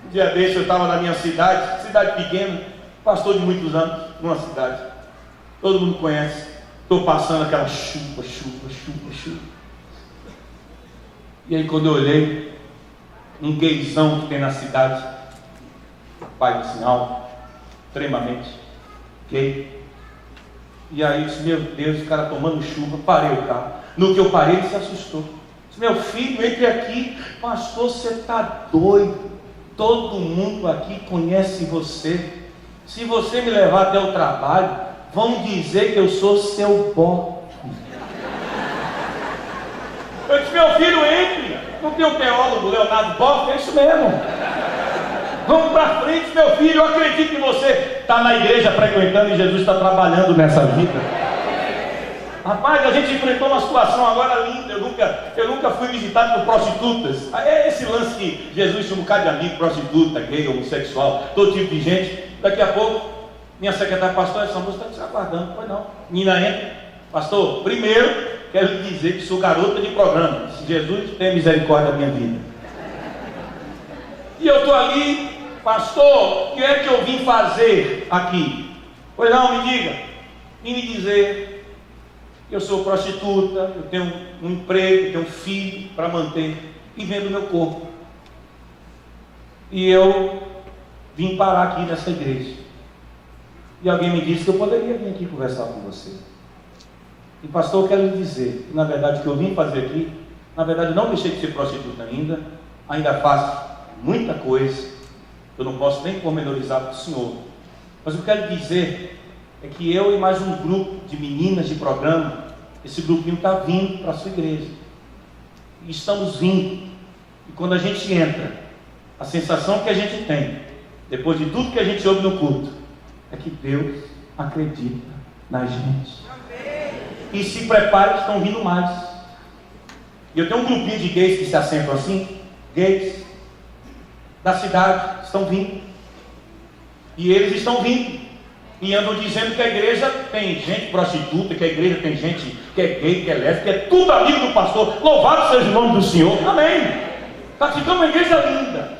Um dia desse eu estava na minha cidade pequena, pastor de muitos anos, numa cidade, todo mundo conhece. Estou passando aquela chuva. E aí quando eu olhei, um gaysão que tem na cidade, pai do sinal, extremamente gay. E aí eu disse: meu Deus, o cara tomando chuva. Parei o carro. No que eu parei, ele se assustou. Disse: meu filho, entre aqui. Pastor, você está doido. Todo mundo aqui conhece você. Se você me levar até o trabalho, vão dizer que eu sou seu bofe. Eu disse: meu filho, entre. Não tem um teólogo, Leonardo Boff? É isso mesmo. Vamos para frente, meu filho. Eu acredito que você está na igreja frequentando e Jesus está trabalhando nessa vida. Rapaz, a gente enfrentou uma situação agora linda. Eu nunca fui visitado por prostitutas. É esse lance que Jesus chama um bocado de amigo, prostituta, gay, homossexual, todo tipo de gente. Daqui a pouco, minha secretária: pastor, essa moça está te aguardando. Pois não. Menina entra: pastor, primeiro quero lhe dizer que sou garota de programa. Se Jesus tem misericórdia da minha vida. E eu estou ali: pastor, o que é que eu vim fazer aqui? Pois não, me diga. Vim me dizer que eu sou prostituta, eu tenho um emprego, eu tenho um filho para manter e vendo meu corpo. E eu vim parar aqui nessa igreja. E alguém me disse que eu poderia vir aqui conversar com você. E pastor, eu quero lhe dizer que na verdade o que eu vim fazer aqui, na verdade eu não deixei de ser prostituta ainda faço muita coisa. Eu não posso nem pormenorizar para o senhor, mas o que eu quero dizer é que eu e mais um grupo de meninas de programa, esse grupinho está vindo para a sua igreja, e estamos vindo. E quando a gente entra, a sensação que a gente tem, depois de tudo que a gente ouve no culto, é que Deus acredita na gente. E se prepare que estão vindo mais. E eu tenho um grupinho de gays que se assentam assim, gays da cidade, estão vindo. E eles estão vindo. E andam dizendo que a igreja tem gente prostituta, que a igreja tem gente que é gay, que é lésbica, que é tudo amigo do pastor. Louvado seja o nome do Senhor. Amém. Está ficando uma igreja linda,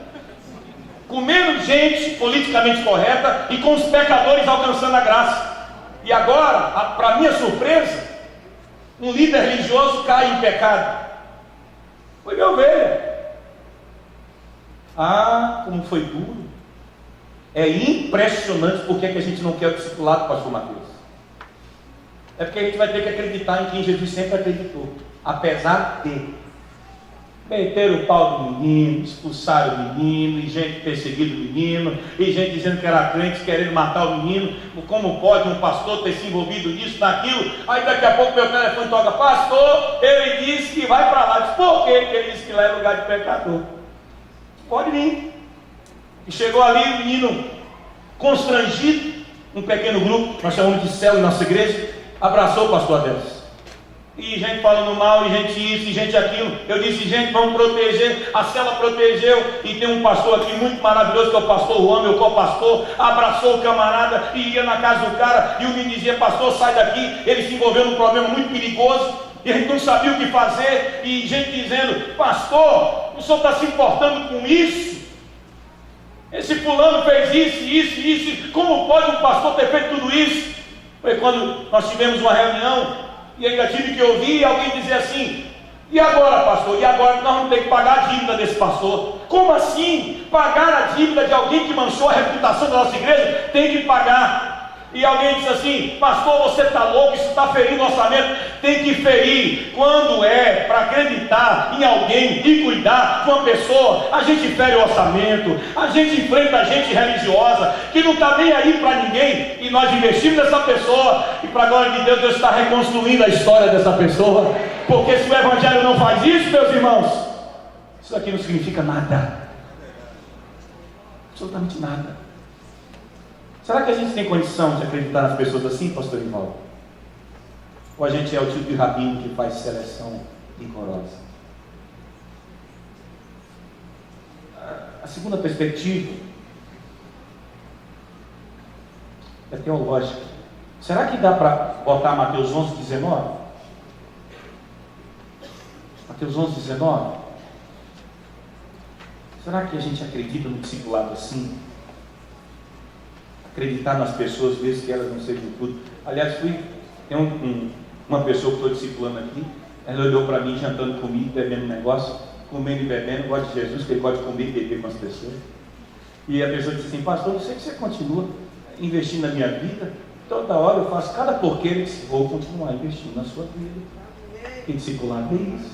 com menos gente politicamente correta e com os pecadores alcançando a graça. E agora, para minha surpresa, um líder religioso cai em pecado. Foi minha ovelha. Ah, como foi duro. É impressionante porque é que a gente não quer o discipulado, pastor Mateus. É porque a gente vai ter que acreditar em quem Jesus sempre acreditou. Apesar de meteram o pau do menino, expulsaram o menino, e gente perseguindo o menino, e gente dizendo que era crente, querendo matar o menino. Como pode um pastor ter se envolvido nisso, naquilo? Aí daqui a pouco meu telefone toca: pastor, ele disse que vai para lá. Diz, por quê? Porque ele disse que lá é lugar de pecador. Pode vir. E chegou ali o menino constrangido, um pequeno grupo, nós chamamos de célula em nossa igreja, abraçou o pastor Adelson. E gente falando mal, e gente isso, e gente aquilo. Eu disse, gente, vamos proteger. A célula protegeu, e tem um pastor aqui muito maravilhoso, que é o pastor Juan, meu co-pastor, abraçou o camarada e ia na casa do cara, e o menino dizia, pastor, sai daqui. Ele se envolveu num problema muito perigoso, e a gente não sabia o que fazer, e gente dizendo, pastor, o senhor está se importando com isso? Esse fulano fez isso, como pode um pastor ter feito tudo isso? Foi quando nós tivemos uma reunião, e ainda tive que ouvir alguém dizer assim, e agora, pastor? E agora nós vamos ter que pagar a dívida desse pastor? Como assim? Pagar a dívida de alguém que manchou a reputação da nossa igreja? Tem que pagar. E alguém diz assim, pastor, você está louco, isso está ferindo o orçamento. Tem que ferir. Quando é para acreditar em alguém e cuidar de uma pessoa, a gente fere o orçamento, a gente enfrenta gente religiosa que não está nem aí para ninguém, e nós investimos nessa pessoa, e para a glória de Deus, Deus está reconstruindo a história dessa pessoa. Porque se o evangelho não faz isso, meus irmãos, isso aqui não significa nada, absolutamente nada. Será que a gente tem condição de acreditar nas pessoas assim, pastor Ivaldo? Ou a gente é o tipo de rabino que faz seleção rigorosa? A segunda perspectiva é teológica. Será que dá para botar Mateus 11, 19? Mateus 11, 19? Será que a gente acredita no discipulado assim? Acreditar nas pessoas, mesmo que elas não sejam tudo. Aliás, tem uma pessoa que estou discipulando aqui, ela olhou para mim jantando comigo, bebendo um negócio, comendo e bebendo, gosta de Jesus, que ele pode comer e beber com as pessoas. E a pessoa disse assim, pastor, eu sei que você continua investindo na minha vida, toda hora eu faço cada porqueira, eu disse, vou continuar investindo na sua vida. E discipulado é isso.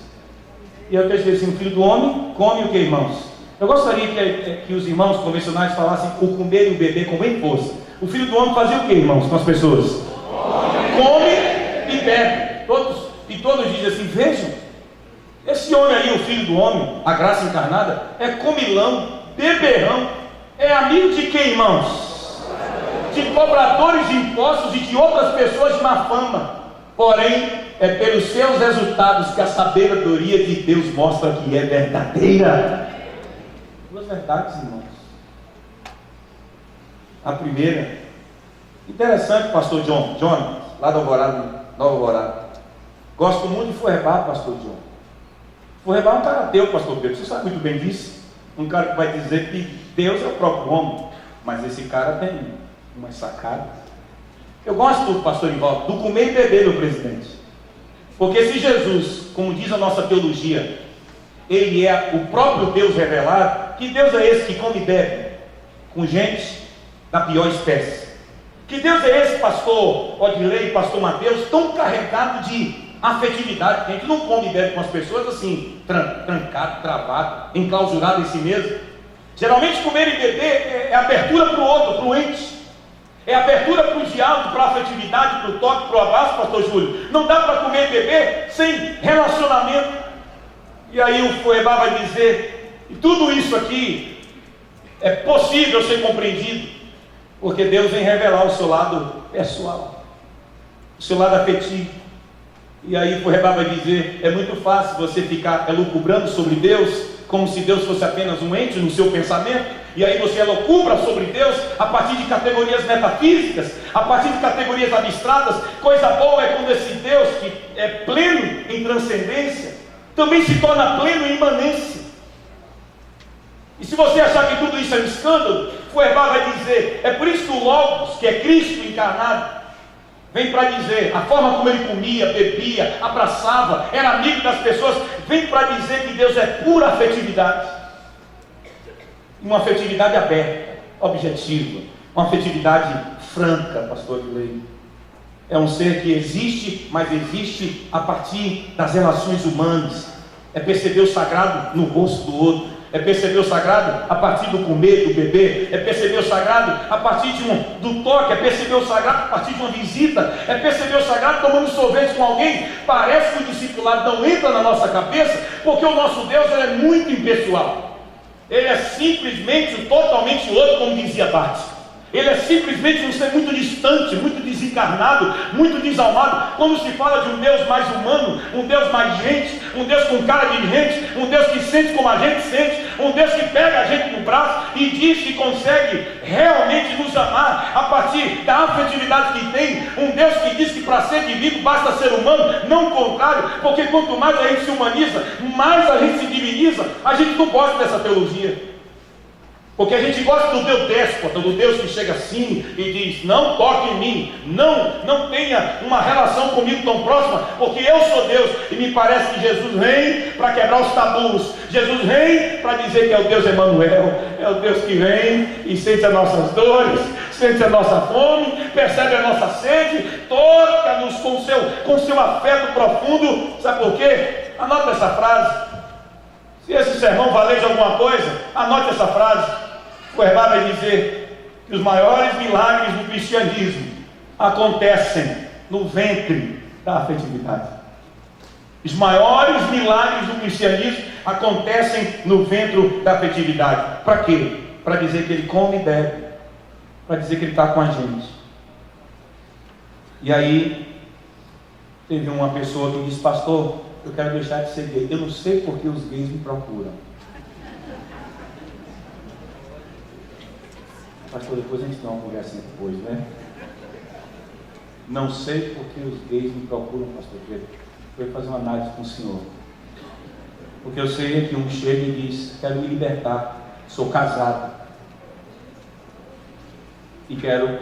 E eu disse assim, o filho do homem come o que, irmãos? Eu gostaria que os irmãos convencionais falassem o comer e o beber com bem força. O filho do homem fazia o que, irmãos, com as pessoas? Come e bebe. Todos dizem assim, vejam, esse homem aí, o filho do homem, a graça encarnada, é comilão, beberrão, é amigo de quem, irmãos? De cobradores de impostos e de outras pessoas de má fama. Porém, é pelos seus resultados que a sabedoria de Deus mostra que é verdadeira. Duas verdades, irmãos. A primeira, interessante, pastor John, lá da Alvorada, Nova Alvorada. Gosto muito de Furrebá, pastor John. Furrebá é um cara ateu, pastor Pedro. Você sabe muito bem disso. Um cara que vai dizer que Deus é o próprio homem. Mas esse cara tem umas sacadas. Eu gosto, pastor Ivaldo, do comer e beber, meu presidente. Porque se Jesus, como diz a nossa teologia, ele é o próprio Deus revelado, que Deus é esse que come e bebe com gente da pior espécie? Que Deus é esse, pastor Odilei e pastor Mateus, tão carregado de afetividade, que a gente não come e bebe com as pessoas assim, trancado, travado, enclausurado em si mesmo. Geralmente comer e beber é abertura para o outro, para o ente, é abertura para o diálogo, para a afetividade, para o toque, para o abraço, pastor Júlio. Não dá para comer e beber sem relacionamento. E aí o Furrebá vai dizer, e tudo isso aqui é possível ser compreendido, porque Deus vem revelar o seu lado pessoal, o seu lado afetivo. E aí o Furrebá vai dizer, é muito fácil você ficar elucubrando sobre Deus, como se Deus fosse apenas um ente no seu pensamento, E aí você elocubra sobre Deus a partir de categorias metafísicas, a partir de categorias abstratas. Coisa boa é quando esse Deus, que é pleno em transcendência, também se torna pleno em imanência. E se você achar que tudo isso é um escândalo, Feuerbach vai dizer, é por isso que o Logos, que é Cristo encarnado, vem para dizer, a forma como ele comia, bebia, abraçava, era amigo das pessoas, vem para dizer que Deus é pura afetividade. Uma afetividade aberta, objetiva, uma afetividade franca, pastor Edley. É um ser que existe, mas existe a partir das relações humanas. É perceber o sagrado no rosto do outro. É perceber o sagrado a partir do comer, do beber. É perceber o sagrado a partir do toque. É perceber o sagrado a partir de uma visita. É perceber o sagrado tomando sorvete com alguém. Parece que o discipulado não entra na nossa cabeça, porque o nosso Deus é muito impessoal. Ele é simplesmente totalmente outro, como dizia Barthes. Ele é simplesmente um ser muito distante, muito desencarnado, muito desalmado. Quando se fala de um Deus mais humano, um Deus mais gente, um Deus com cara de gente, um Deus que sente como a gente sente, um Deus que pega a gente no braço e diz que consegue realmente nos amar a partir da afetividade que tem, um Deus que diz que para ser divino basta ser humano, não o contrário, porque quanto mais a gente se humaniza, mais a gente se diviniza. A gente não gosta dessa teologia. Porque a gente gosta do Deus déspota, do Deus que chega assim e diz, não toque em mim, não tenha uma relação comigo tão próxima, porque eu sou Deus. E me parece que Jesus vem para quebrar os tabus. Jesus vem para dizer que é o Deus Emanuel, é o Deus que vem e sente as nossas dores, sente a nossa fome, percebe a nossa sede, toca-nos com seu afeto profundo. Sabe por quê? Anota essa frase. Se esse sermão valer de alguma coisa, anote essa frase. O Feuerbach vai dizer que os maiores milagres do cristianismo acontecem no ventre da afetividade. Os maiores milagres do cristianismo acontecem no ventre da afetividade. Para quê? Para dizer que ele come e bebe, para dizer que ele está com a gente. E aí teve uma pessoa que disse, pastor, eu quero deixar de ser gay. Eu não sei porque os gays me procuram. Pastor, depois a gente dá uma conversinha depois, né? Não sei porque os gays me procuram, pastor Pedro. Eu vou fazer uma análise com o senhor. Porque eu sei que um chega e diz, quero me libertar, sou casado. E quero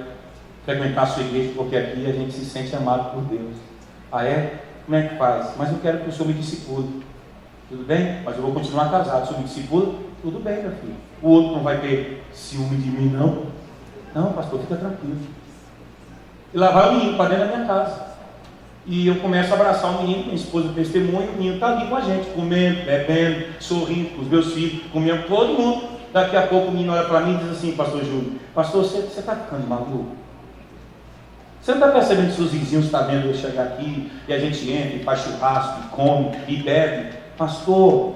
frequentar a sua igreja, porque aqui a gente se sente amado por Deus. Ah é? Como é que faz? Mas eu quero que o senhor me discipule. Tudo bem? Mas eu vou continuar casado. O senhor me discipula? Tudo bem, meu filho. O outro não vai ter ciúme de mim, não? Não, pastor, fica tranquilo. E lá vai o menino para dentro da minha casa. E eu começo a abraçar o menino, minha esposa testemunha, o menino está ali com a gente, comendo, bebendo, sorrindo com os meus filhos, comendo todo mundo. Daqui a pouco o menino olha para mim e diz assim, pastor Júlio, pastor, você está ficando maluco? Você não está percebendo que seus vizinhos estão vendo eu chegar aqui, e a gente entra e faz churrasco, e come, e bebe? Pastor,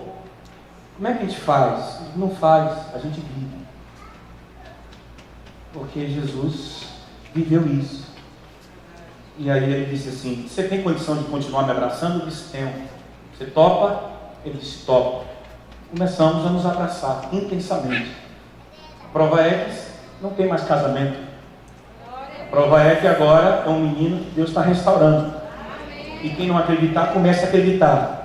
como é que a gente faz? Não faz, a gente vive. Porque Jesus viveu isso. E aí ele disse assim, você tem condição de continuar me abraçando? Eu disse, tenho. Você topa? Ele disse, topa. Começamos a nos abraçar intensamente. A prova é que não tem mais casamento. A prova é que agora é um menino que Deus está restaurando. E quem não acreditar, comece a acreditar.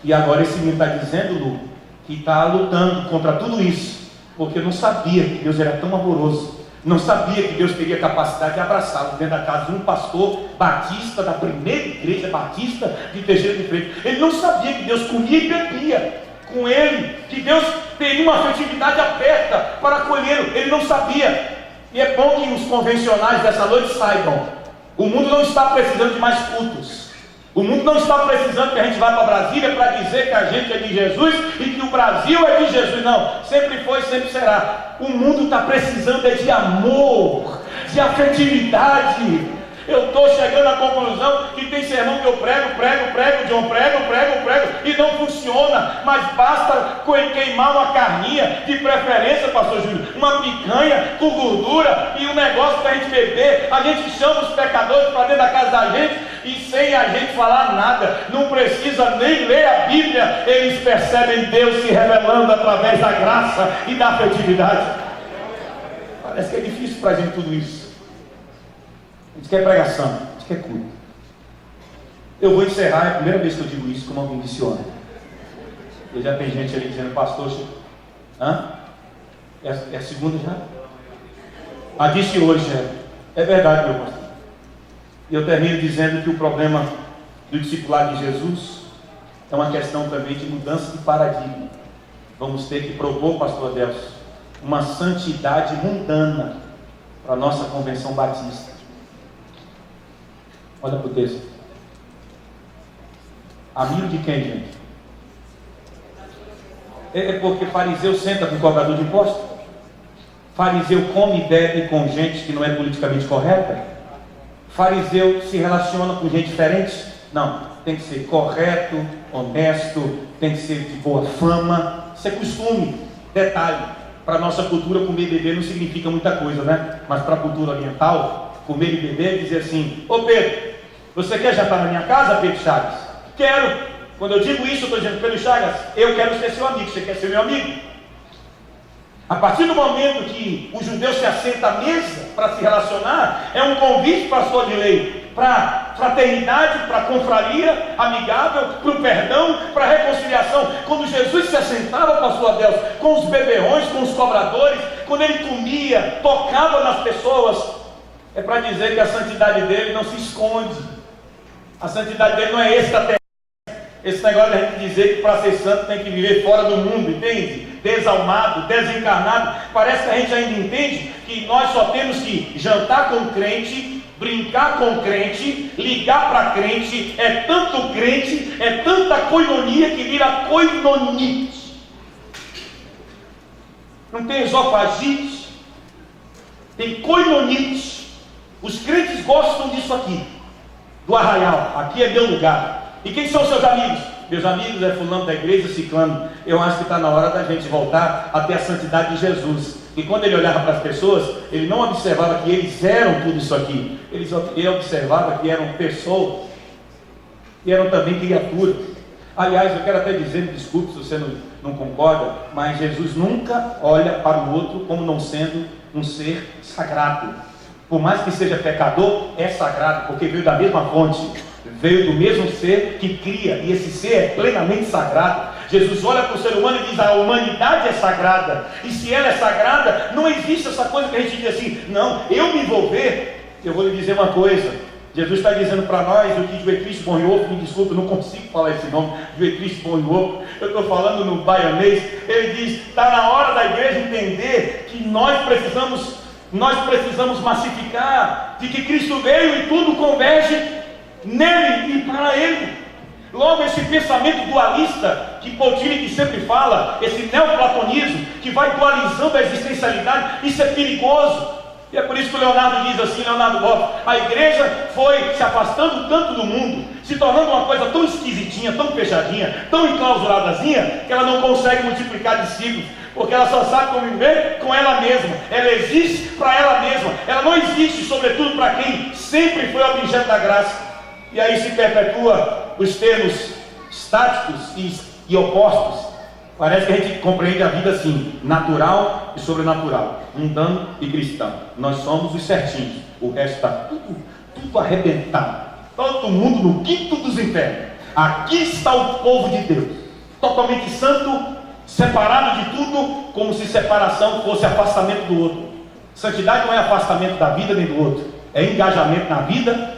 E agora esse menino está dizendo, Lu, que está lutando contra tudo isso, porque não sabia que Deus era tão amoroso. Não sabia que Deus teria capacidade de abraçá-lo dentro da casa de um pastor batista, da primeira igreja batista de Teixeira de Freitas. Ele não sabia que Deus comia e bebia com ele, que Deus teria uma afetividade aberta para acolhê-lo. Ele não sabia. E é bom que os convencionais dessa noite saibam, o mundo não está precisando de mais cultos. O mundo não está precisando que a gente vá para Brasília para dizer que a gente é de Jesus e que o Brasil é de Jesus. Não, sempre foi, sempre será. O mundo está precisando de amor, de afetividade. Eu estou chegando à conclusão que tem sermão que eu prego, John, prego, e não funciona, mas basta queimar uma carninha, de preferência, pastor Júlio, uma picanha com gordura e um negócio para a gente beber. A gente chama os pecadores para dentro da casa da gente e sem a gente falar nada, não precisa nem ler a Bíblia, eles percebem Deus se revelando através da graça e da afetividade. Parece que é difícil para a gente tudo isso. A gente quer pregação, a gente quer culto. Eu vou encerrar, é a primeira vez que eu digo isso, como alguém disse ontem. E já tem gente ali dizendo, pastor, é a segunda já? Disse hoje, é verdade, meu pastor. E eu termino dizendo que o problema do discipulado de Jesus é uma questão também de mudança de paradigma. Vamos ter que propor, pastor Adelson, uma santidade mundana para a nossa convenção batista. Olha para o texto. Amigo de quem, gente? É porque fariseu senta com cobrador de impostos? Fariseu come e bebe com gente que não é politicamente correta? Fariseu se relaciona com gente diferente? Não, tem que ser correto, honesto, tem que ser de boa fama. Isso é costume. Detalhe, para a nossa cultura comer e beber não significa muita coisa, né? Mas para a cultura oriental, comer e beber é dizer assim: ô Pedro, você quer jantar na minha casa, Pedro Chagas? Quero. Quando eu digo isso, eu estou dizendo, Pedro Chagas, eu quero ser seu amigo, você quer ser meu amigo? A partir do momento que o judeu se assenta à mesa para se relacionar, é um convite, pastor de lei, para fraternidade, para confraria amigável, para o perdão, para a reconciliação. Quando Jesus se assentava, pastor Adelson, com os beberrões, com os cobradores, quando ele comia, tocava nas pessoas, é para dizer que a santidade dele não se esconde. A santidade dele não é extraterrestre. Esse negócio de a gente dizer que para ser santo tem que viver fora do mundo, entende? Desalmado, desencarnado. Parece que a gente ainda entende que nós só temos que jantar com crente, brincar com crente, ligar para crente. É tanto crente, é tanta coinonia que vira coinonite. Não tem esofagite, tem coinonite. Os crentes gostam disso aqui, do arraial. Aqui é meu lugar. E quem são seus amigos? Meus amigos é fulano da igreja, ciclano. Eu acho que está na hora da gente voltar a ter a santidade de Jesus. E quando ele olhava para as pessoas, ele não observava que eles eram tudo isso aqui. Ele observava que eram pessoas, e eram também criaturas. Aliás, eu quero até dizer, desculpe se você não concorda, mas Jesus nunca olha para o outro como não sendo um ser sagrado. Por mais que seja pecador, é sagrado, porque veio da mesma fonte. Veio do mesmo ser que cria, e esse ser é plenamente sagrado. Jesus olha para o ser humano e diz: a humanidade é sagrada, e se ela é sagrada, não existe essa coisa que a gente diz assim, não, eu me envolver. Eu vou lhe dizer uma coisa, Jesus está dizendo para nós, o que Dietrich Bonhoeffer, me desculpe, eu não consigo falar esse nome, Dietrich Bonhoeffer, eu estou falando no baianês, ele diz: está na hora da igreja entender que nós precisamos massificar, de que Cristo veio e tudo converge nele e para ele. Logo, esse pensamento dualista que Pautini sempre fala, esse neoplatonismo que vai dualizando a existencialidade, isso é perigoso. E é por isso que o Leonardo diz assim, Leonardo Boff, a igreja foi se afastando tanto do mundo, se tornando uma coisa tão esquisitinha, tão fechadinha, tão enclausuradazinha, que ela não consegue multiplicar discípulos, porque ela só sabe conviver com ela mesma. Ela existe para ela mesma, ela não existe sobretudo para quem sempre foi objeto da graça. E aí se perpetua os termos estáticos e opostos. Parece que a gente compreende a vida assim, natural e sobrenatural, mundano e cristão. Nós somos os certinhos, o resto está tudo arrebentado, todo mundo no quinto dos infernos. Aqui está o povo de Deus, totalmente santo, separado de tudo, como se separação fosse afastamento do outro. Santidade não é afastamento da vida nem do outro, é engajamento na vida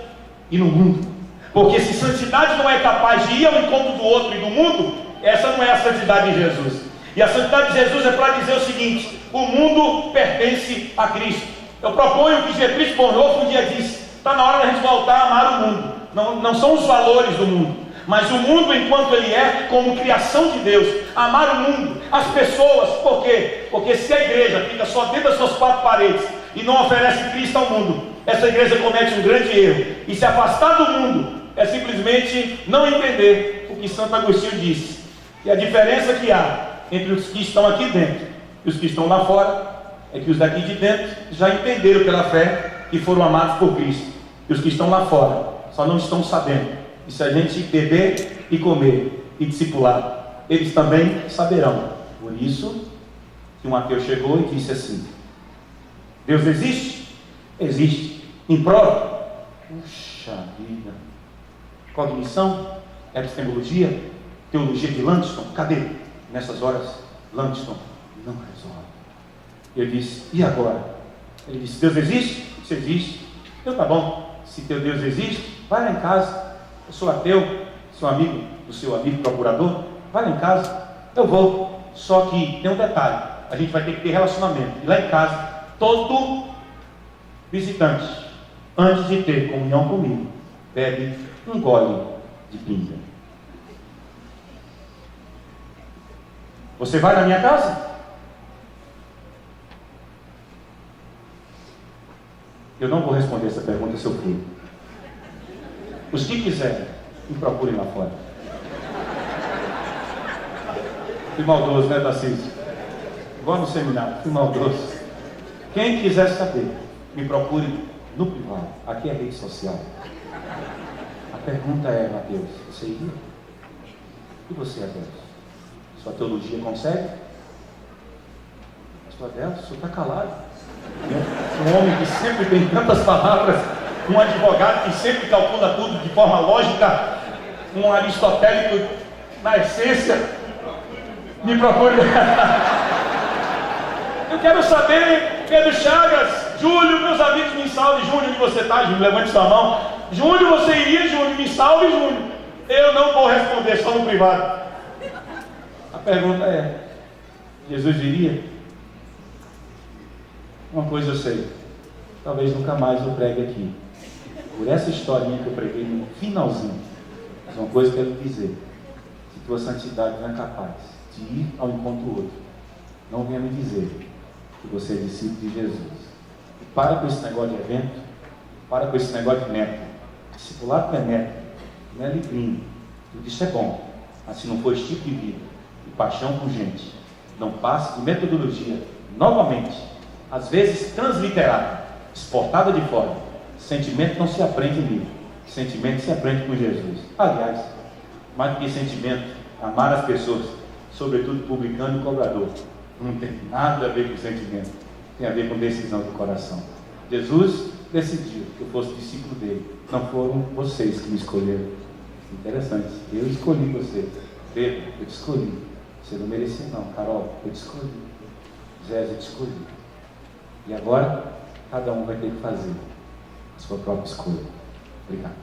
e no mundo. Porque se santidade não é capaz de ir ao encontro do outro e do mundo, essa não é a santidade de Jesus. E a santidade de Jesus é para dizer o seguinte: o mundo pertence a Cristo. Eu proponho que Dietrich Bonhoeffer um dia disse: está na hora da gente voltar a amar o mundo. Não são os valores do mundo, mas o mundo enquanto ele é, como criação de Deus. Amar o mundo, as pessoas. Por quê? Porque se a igreja fica só dentro das suas quatro paredes e não oferece Cristo ao mundo, essa igreja comete um grande erro. E se afastar do mundo é simplesmente não entender o que Santo Agostinho disse. E a diferença que há entre os que estão aqui dentro e os que estão lá fora é que os daqui de dentro já entenderam pela fé que foram amados por Cristo, e os que estão lá fora só não estão sabendo. E se a gente beber e comer e discipular, eles também saberão. Por isso que um ateu chegou e disse assim: Deus existe? Existe. Em prova? Puxa vida. Cognição? Epistemologia? Teologia de Langston? Cadê? Nessas horas, Langston não resolve. Eu disse, e agora? Ele disse, Deus existe? Se existe. Então tá bom, se teu Deus existe, vai lá em casa. Eu sou ateu, sou amigo do seu amigo procurador, vai lá em casa. Eu vou, só que tem um detalhe, a gente vai ter que ter relacionamento. E lá em casa, todo visitante, antes de ter comunhão comigo, bebe um gole de pinga. Você vai na minha casa? Eu não vou responder essa pergunta, seu filho. Os que quiserem, me procurem lá fora. Que maldoso, né, Tarcísio? Igual no seminário, que maldoso. Quem quiser saber, me procure no privado. Aqui é rede social. A pergunta é, Mateus, você iria? E você, Adelso? Sua teologia consegue? Pastor Adelso, o senhor está calado. Um homem que sempre tem tantas palavras, um advogado que sempre calcula tudo de forma lógica, um aristotélico na essência. Me procure. Eu quero saber, Pedro Chagas, Júlio, meus amigos, me salve. Júlio, onde você está? Júlio, levante sua mão. Júlio, você iria? Júlio, me salve, Júlio. Eu não vou responder, só no privado. A pergunta é, Jesus iria? Uma coisa eu sei, talvez nunca mais eu pregue aqui, por essa historinha que eu preguei no finalzinho. Mas uma coisa eu quero dizer, se tua santidade não é capaz de ir ao encontro do outro, não venha me dizer que você é discípulo de Jesus. E para com esse negócio de evento, para com esse negócio de método. Discipulado não é método, não é livrinho, tudo isso é bom, mas se não for esse tipo de vida, e paixão por gente, não passe de metodologia, novamente, às vezes transliterada, exportada de fora. Sentimento não se aprende em livro, sentimento se aprende com Jesus. Aliás, mais do que sentimento, amar as pessoas, sobretudo publicano e cobrador, não tem nada a ver com sentimento, tem a ver com decisão do coração. Jesus decidiu que eu fosse discípulo dele, não foram vocês que me escolheram. Interessante, eu escolhi você. Pedro, eu te escolhi. Você não merecia não. Carol, eu te escolhi. Zé, eu te escolhi. E agora, cada um vai ter que fazer a sua própria escolha. Obrigado.